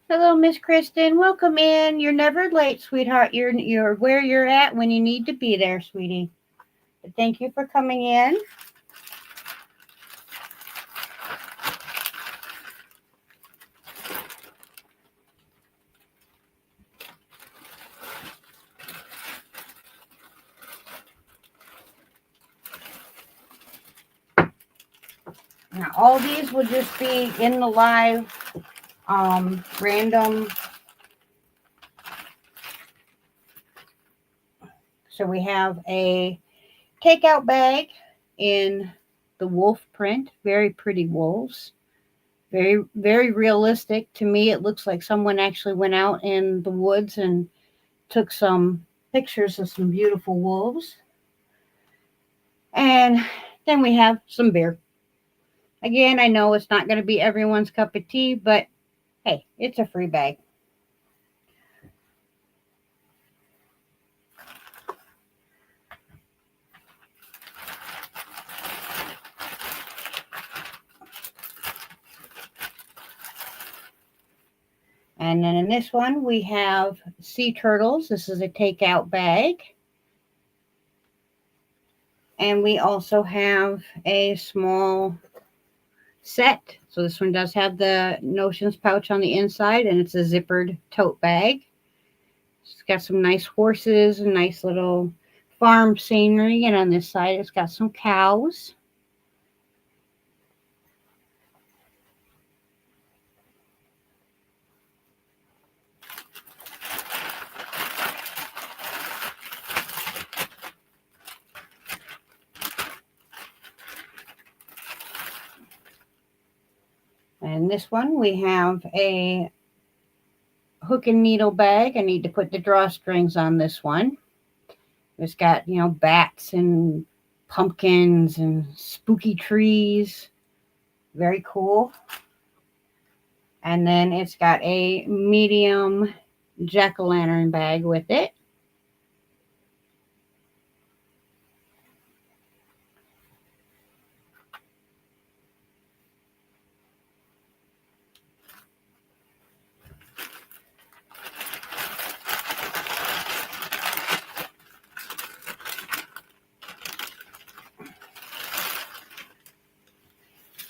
Hello, Miss Kristen. Welcome in. You're never late, sweetheart. You're where you're at when you need to be there, sweetie. But thank you for coming in. Now, all these will just be in the live random. So we have a takeout bag in the wolf print. Very pretty wolves. Very, very realistic. To me, it looks like someone actually went out in the woods and took some pictures of some beautiful wolves. And then we have some beer. Again, I know it's not going to be everyone's cup of tea, but hey, it's a free bag. And then in this one, we have sea turtles. This is a takeout bag. And we also have a small set. So this one does have the notions pouch on the inside, and it's a zippered tote bag. It's got some nice horses and nice little farm scenery. And on this side, it's got some cows. And this one, we have a hook and needle bag. I need to put the drawstrings on this one. It's got, bats and pumpkins and spooky trees. Very cool. And then it's got a medium jack-o'-lantern bag with it.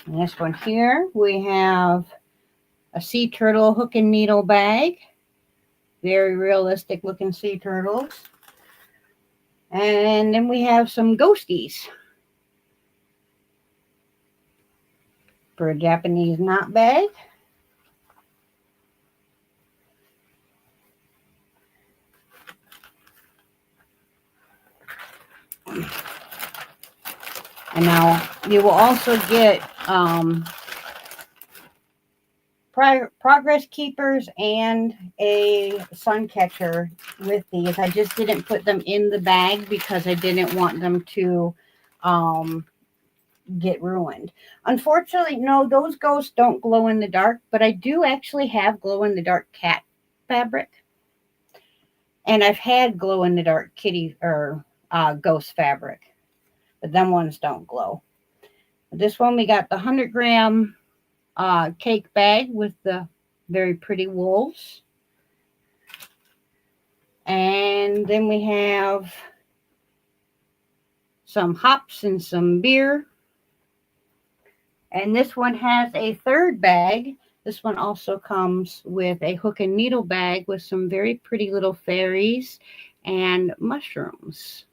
And this one here, we have a sea turtle hook and needle bag. Very realistic looking sea turtles. And then we have some ghosties for a Japanese knot bag. And now you will also get progress keepers and a sun catcher with these. I just didn't put them in the bag because I didn't want them to get ruined. Unfortunately, no, those ghosts don't glow in the dark, but I do actually have glow in the dark cat fabric. And I've had glow in the dark kitty or ghost fabric, but them ones don't glow. This one we got the 100-gram cake bag with the very pretty wolves. And then we have some hops and some beer. And this one has a third bag. This one also comes with a hook and needle bag with some very pretty little fairies and mushrooms.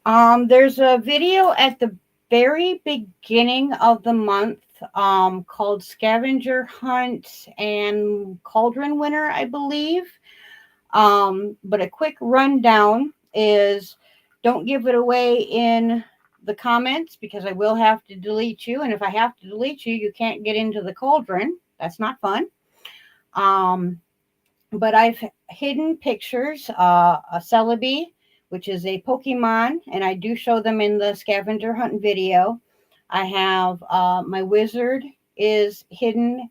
There's a video at the very beginning of the month called Scavenger Hunt and Cauldron Winter, I believe. But a quick rundown is don't give it away in the comments because I will have to delete you. And if I have to delete you, you can't get into the cauldron. That's not fun. But I've hidden pictures, a Celebi, which is a Pokemon, and I do show them in the scavenger hunt video. I have my wizard is hidden,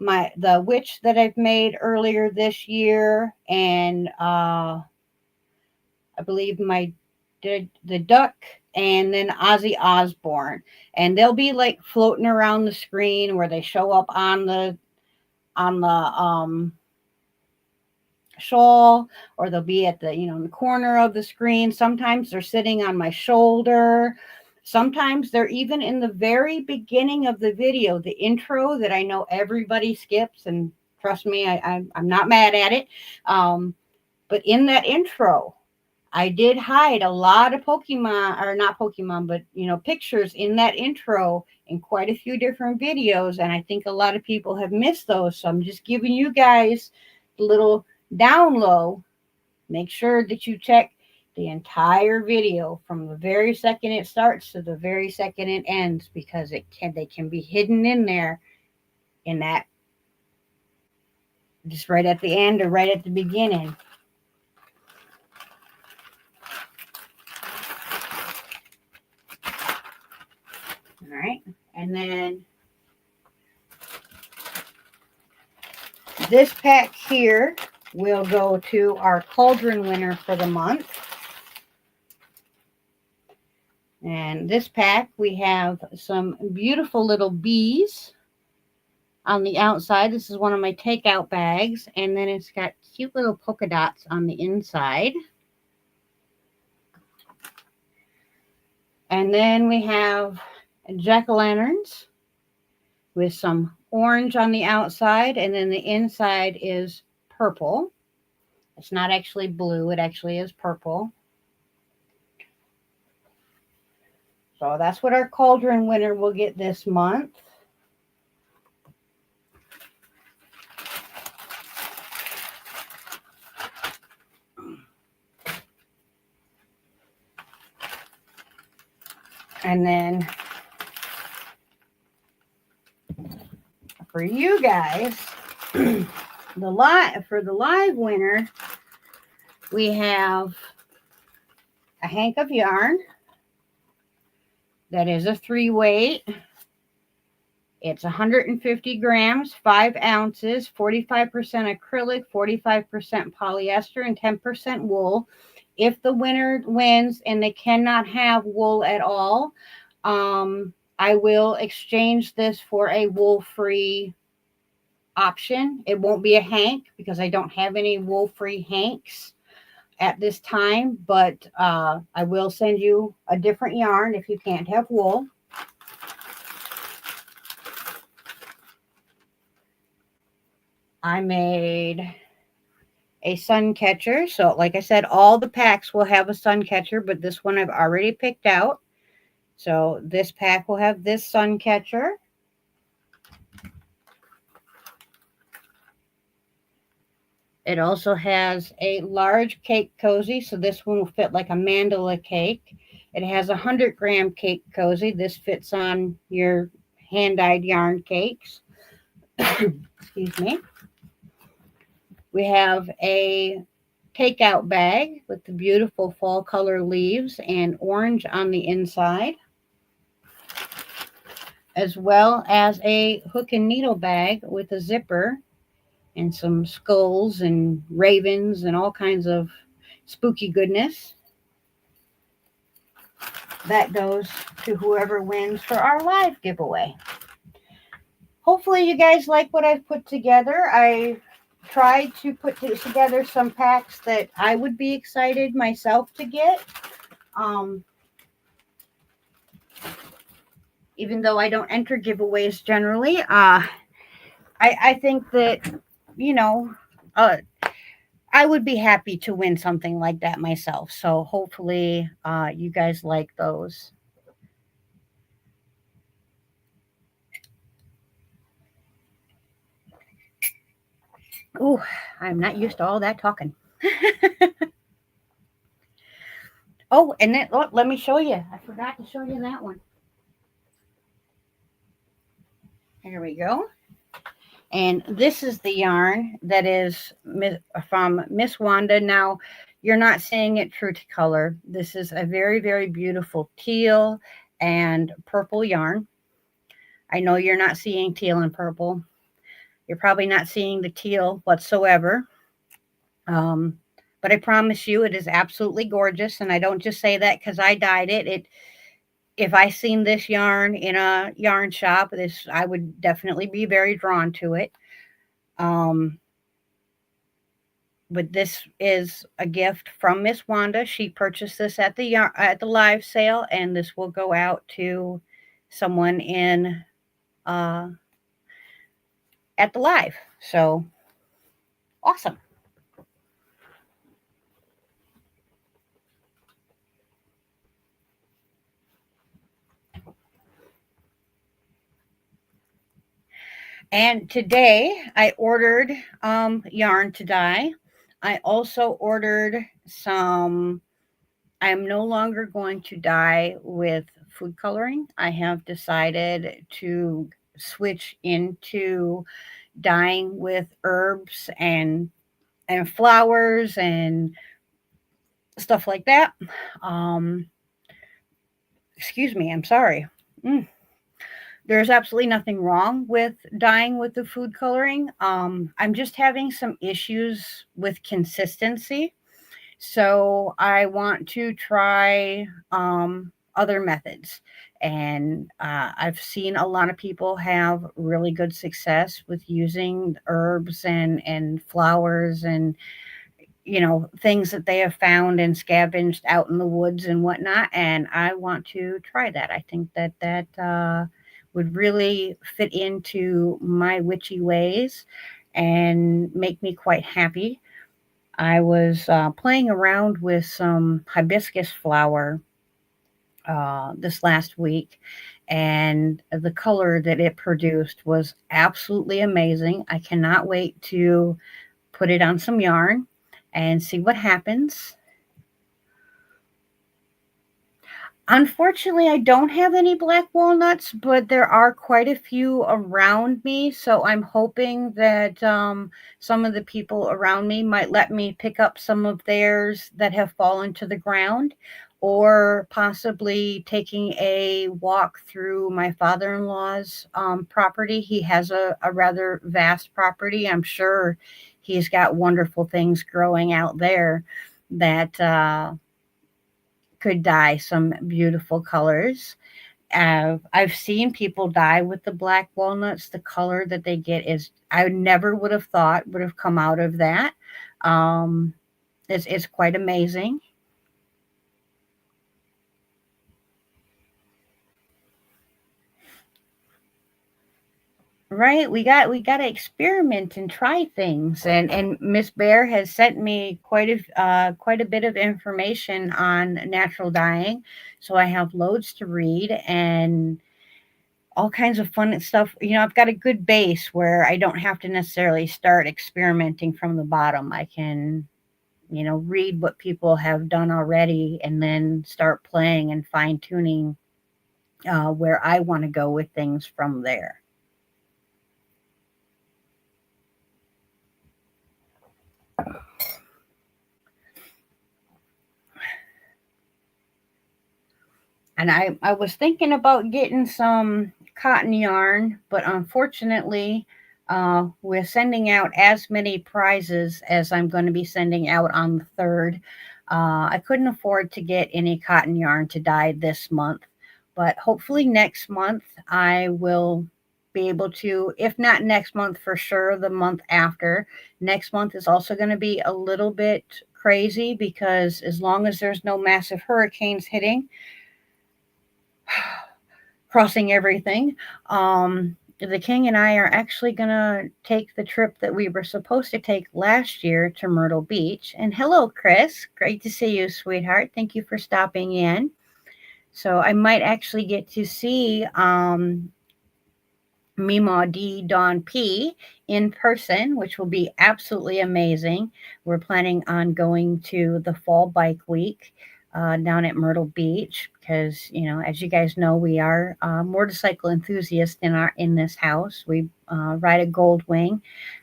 the witch that I've made earlier this year, and I believe the duck, and then Ozzy Osbourne, and they'll be like floating around the screen where they show up on the shawl, or they'll be at the in the corner of the screen. Sometimes they're sitting on my shoulder. Sometimes they're even in the very beginning of the video, the intro that I know everybody skips, and trust me, I'm not mad at it. But in that intro, I did hide a lot of Pokemon, or not Pokemon, but pictures in that intro in quite a few different videos, and I think a lot of people have missed those. So I'm just giving you guys a little down low. Make sure that you check the entire video from the very second it starts to the very second it ends, because they can be hidden in there, in that, just right at the end or right at the beginning. All right, and then this pack here will go to our cauldron winner for the month. And this pack, we have some beautiful little bees on the outside. This is one of my takeout bags. And then it's got cute little polka dots on the inside. And then we have jack-o'-lanterns with some orange on the outside. And then the inside is purple. It's not actually blue. It actually is purple. So that's what our cauldron winner will get this month. And then for you guys, for the live winner, we have a hank of yarn. That is a 3-weight. It's 150 grams, 5 ounces, 45% acrylic, 45% polyester, and 10% wool. If the winner wins and they cannot have wool at all, I will exchange this for a wool-free option. It won't be a hank because I don't have any wool-free hanks at this time, but I will send you a different yarn if you can't have wool. I made a sun catcher. So, like I said, all the packs will have a sun catcher, but this one I've already picked out. So, this pack will have this sun catcher. It also has a large cake cozy, so this one will fit like a mandala cake. It has a 100-gram cake cozy. This fits on your hand-dyed yarn cakes. Excuse me. We have a takeout bag with the beautiful fall color leaves and orange on the inside, as well as a hook and needle bag with a zipper and some skulls and ravens and all kinds of spooky goodness. That goes to whoever wins for our live giveaway. Hopefully you guys like what I've put together. I tried to put together some packs that I would be excited myself to get. Even though I don't enter giveaways generally, I think that, you know, I would be happy to win something like that myself. So hopefully you guys like those. Ooh, I'm not used to all that talking. Oh, and then look, let me show you. I forgot to show you that one. Here we go. And this is the yarn that is from Miss Wanda. Now, you're not seeing it true to color. This is a very, very beautiful teal and purple yarn. I know you're not seeing teal and purple. You're probably not seeing the teal whatsoever. But I promise you, it is absolutely gorgeous. And I don't just say that because I dyed it. If I seen this yarn in a yarn shop, I would definitely be very drawn to it. But this is a gift from Miss Wanda. She purchased this at the live sale, and this will go out to someone in at the live. So awesome. And today I ordered yarn to dye. I also ordered some. I'm no longer going to dye with food coloring. I have decided to switch into dyeing with herbs and flowers and stuff like that. Um, Excuse me, I'm sorry. Mm. There's absolutely nothing wrong with dyeing with the food coloring. I'm just having some issues with consistency. So I want to try other methods. And I've seen a lot of people have really good success with using herbs and flowers and, you know, things that they have found and scavenged out in the woods and whatnot. And I want to try that. I think that would really fit into my witchy ways and make me quite happy. I was playing around with some hibiscus flower this last week, and the color that it produced was absolutely amazing. I cannot wait to put it on some yarn and see what happens. Unfortunately, I don't have any black walnuts, but there are quite a few around me. So I'm hoping that some of the people around me might let me pick up some of theirs that have fallen to the ground, or possibly taking a walk through my father-in-law's property. He has a rather vast property. I'm sure he's got wonderful things growing out there that could dye some beautiful colors. I've seen people dye with the black walnuts. The color that they get is, I never would have thought would have come out of that. Um, it's quite amazing. Right, we got to experiment and try things, and Miss Bear has sent me quite a bit of information on natural dyeing, so I have loads to read and all kinds of fun stuff. I've got a good base where I don't have to necessarily start experimenting from the bottom. I can, read what people have done already and then start playing and fine tuning where I want to go with things from there. And I was thinking about getting some cotton yarn, but unfortunately, we're sending out as many prizes as I'm going to be sending out on the 3rd. I couldn't afford to get any cotton yarn to dye this month, but hopefully next month I will be able to, if not next month for sure, the month after. Next month is also going to be a little bit crazy because as long as there's no massive hurricanes hitting, crossing everything. The king and I are actually going to take the trip that we were supposed to take last year to Myrtle Beach. And hello, Chris. Great to see you, sweetheart. Thank you for stopping in. So I might actually get to see Mima D. Don P. in person, which will be absolutely amazing. We're planning on going to the Fall Bike Week down at Myrtle Beach because, as you guys know, we are motorcycle enthusiasts in this house. We ride a Goldwing,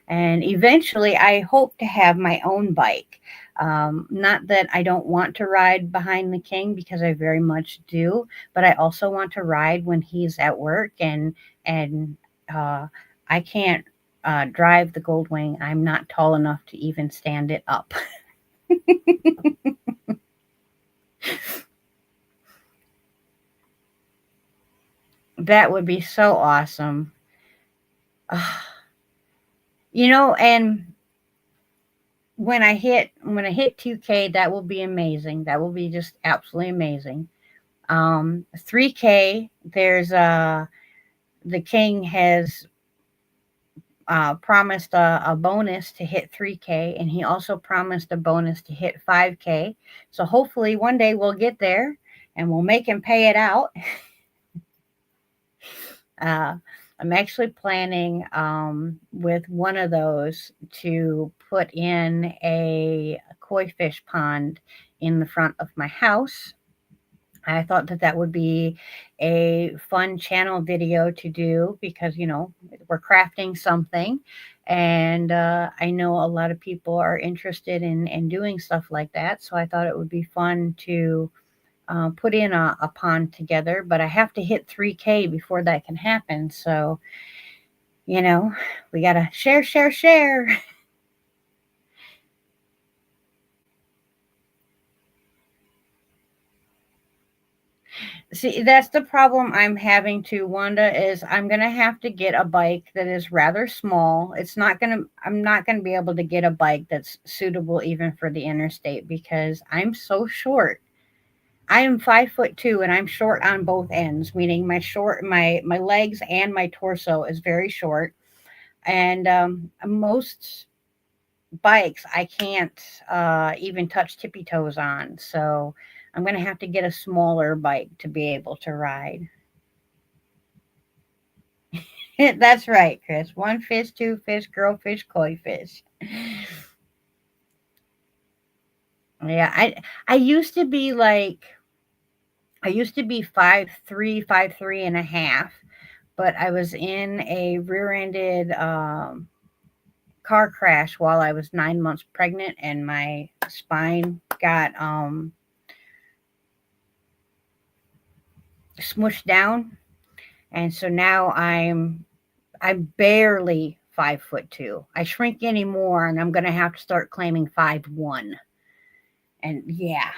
and eventually, I hope to have my own bike. Not that I don't want to ride behind the king because I very much do, but I also want to ride when he's at work and uh, I can't drive the Goldwing. I'm not tall enough to even stand it up. That would be so awesome. And when I hit 2K, that will be amazing. That will be just absolutely amazing. 3K, the king has promised a bonus to hit 3K, and he also promised a bonus to hit 5K. So hopefully one day we'll get there and we'll make him pay it out. uh, I'm actually planning with one of those to put in a koi fish pond in the front of my house. I thought that that would be a fun channel video to do because, we're crafting something. And I know a lot of people are interested in doing stuff like that. So I thought it would be fun to put in a pond together. But I have to hit 3K before that can happen. So, we got to share, share, share. See, that's the problem I'm having too, Wanda, is I'm gonna have to get a bike that is rather small. I'm not gonna be able to get a bike that's suitable even for the interstate because I'm so short. I am 5'2" and I'm short on both ends, meaning my legs and my torso is very short. And most bikes I can't even touch tippy toes on. So I'm gonna have to get a smaller bike to be able to ride. That's right, Chris. One fish, two fish, girl fish, koi fish. Yeah, I used to be 5'3", 5'3.5", but I was in a rear-ended car crash while I was 9 months pregnant, and my spine got smushed down, and so now I'm barely 5'2". I shrink anymore, and I'm gonna have to start claiming 5'1". And yeah.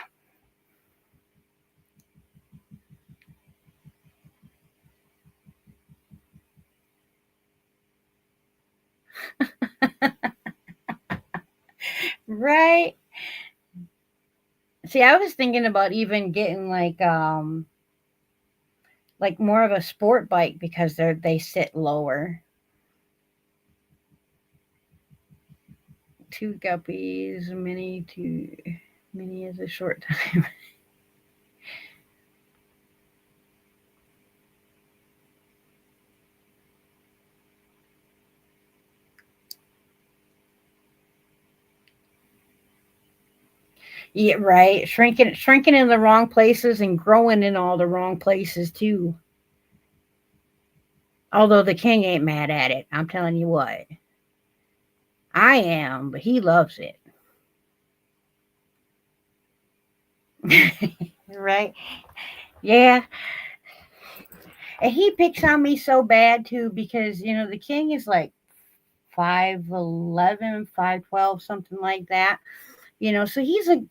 Right. See, I was thinking about even getting like more of a sport bike because they sit lower. two guppies, many is a short time. Yeah, right. Shrinking in the wrong places and growing in all the wrong places too. Although the king ain't mad at it. I'm telling you what. I am, but he loves it. Right? Yeah. And he picks on me so bad too because, the king is like 5'11", 5'12", something like that. So he's a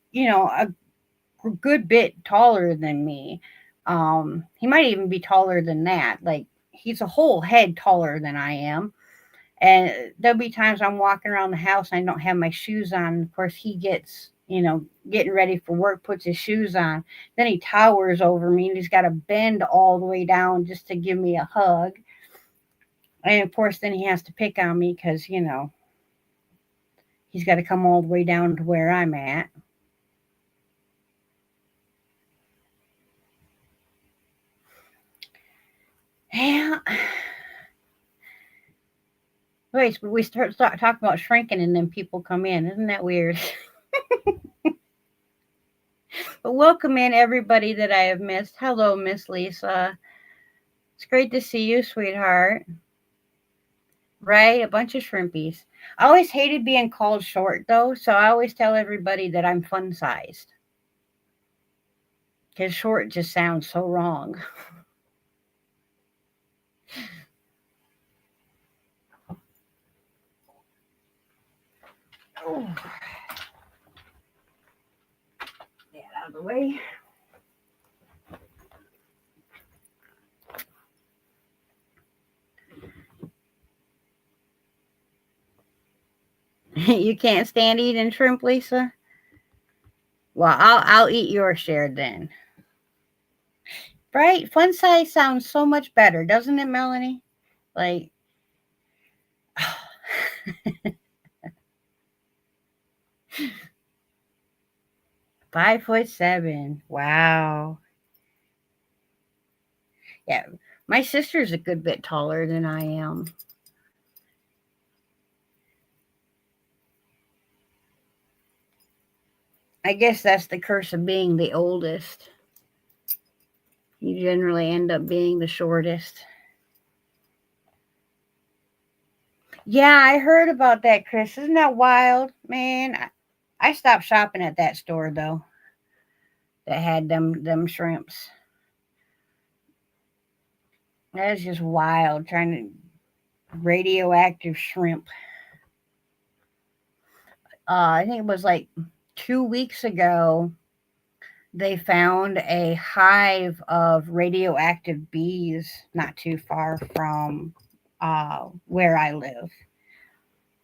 good bit taller than me. He might even be taller than that. Like he's a whole head taller than I am. And there'll be times I'm walking around the house and I don't have my shoes on. Of course, he gets, getting ready for work, puts his shoes on. Then he towers over me and he's got to bend all the way down just to give me a hug. And of course, then he has to pick on me because, he's got to come all the way down to where I'm at. Yeah. Wait, we start talking about shrinking and then people come in. Isn't that weird? But welcome in everybody that I have missed. Hello, Miss Lisa. It's great to see you, sweetheart. Right? A bunch of shrimpies. I always hated being called short, though, so I always tell everybody that I'm fun sized. Because short just sounds so wrong. Oh, get out of the way. You can't stand eating shrimp, Lisa? Well, I'll eat your share then. Right? Fun size sounds so much better, doesn't it, Melanie? Like 5'7". Wow. Yeah. My sister's a good bit taller than I am. I guess that's the curse of being the oldest. You generally end up being the shortest. Yeah, I heard about that, Chris. Isn't that wild, man? I stopped shopping at that store though. That had them shrimps. That is just wild. Trying to radioactive shrimp. I think it was like 2 weeks ago. They found a hive of radioactive bees not too far from where I live.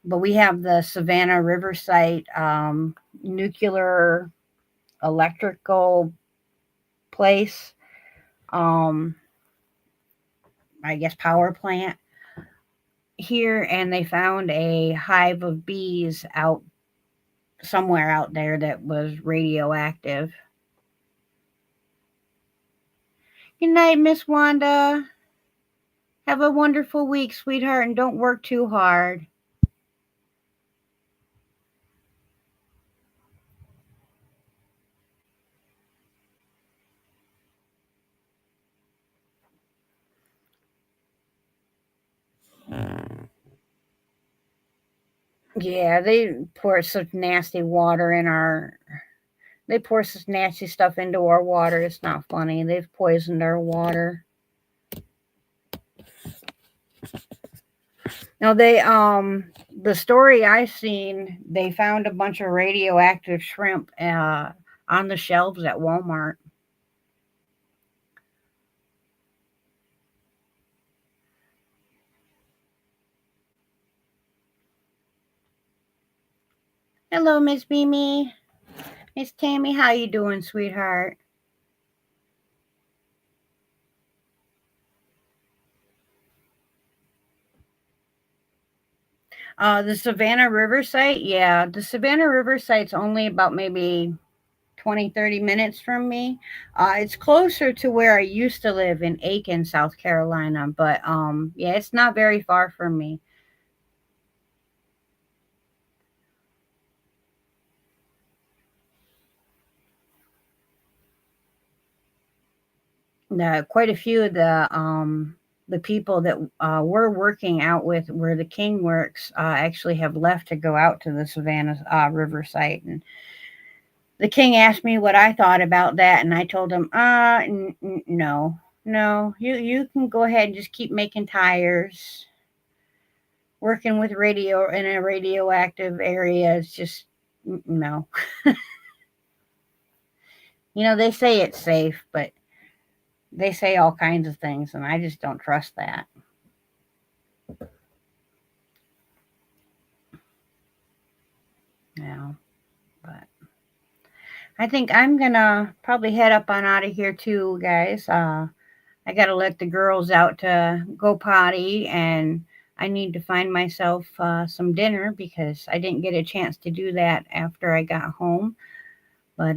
But we have the Savannah River site nuclear electrical place, um, I guess power plant here, and they found a hive of bees out somewhere out there that was radioactive. Good night, Miss Wanda. Have a wonderful week, sweetheart, and don't work too hard. Yeah, they pour such nasty water in our. They pour such nasty stuff into our water. It's not funny. They've poisoned our water. No, the story I seen, they found a bunch of radioactive shrimp on the shelves at Walmart. Hello, Miss Mimi. Miss Tammy, how you doing, sweetheart? The Savannah River site, yeah, the Savannah River site's only about maybe 20, 30 minutes from me. It's closer to where I used to live in Aiken, South Carolina, but yeah, it's not very far from me. Quite a few of the people that we're working out with where the king works actually have left to go out to the Savannah River site, and the king asked me what I thought about that, and I told him, no, no, you can go ahead and just keep making tires. Working with radio in a radioactive area is just no. You know, they say it's safe, but they say all kinds of things, and I just don't trust that. Yeah, but I think I'm gonna probably head up on out of here too, guys. I gotta let the girls out to go potty, and I need to find myself some dinner because I didn't get a chance to do that after I got home. But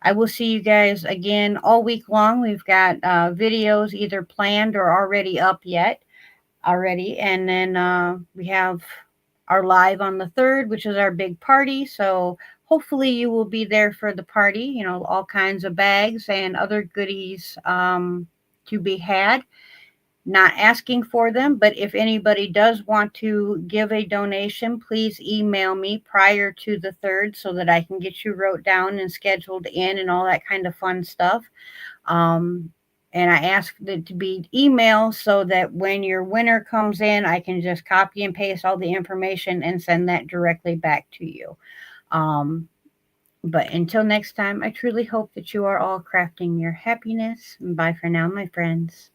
I will see you guys again all week long. We've got videos either planned or already up yet already, and then we have our live on the 3rd, which is our big party. So hopefully you will be there for the party. You know, all kinds of bags and other goodies to be had. Not asking for them, but if anybody does want to give a donation, please email me prior to the 3rd so that I can get you wrote down and scheduled in and all that kind of fun stuff. Um, and I ask it to be email so that when your winner comes in, I can just copy and paste all the information and send that directly back to you. Um, but until next time, I truly hope that you are all crafting your happiness. Bye for now, my friends.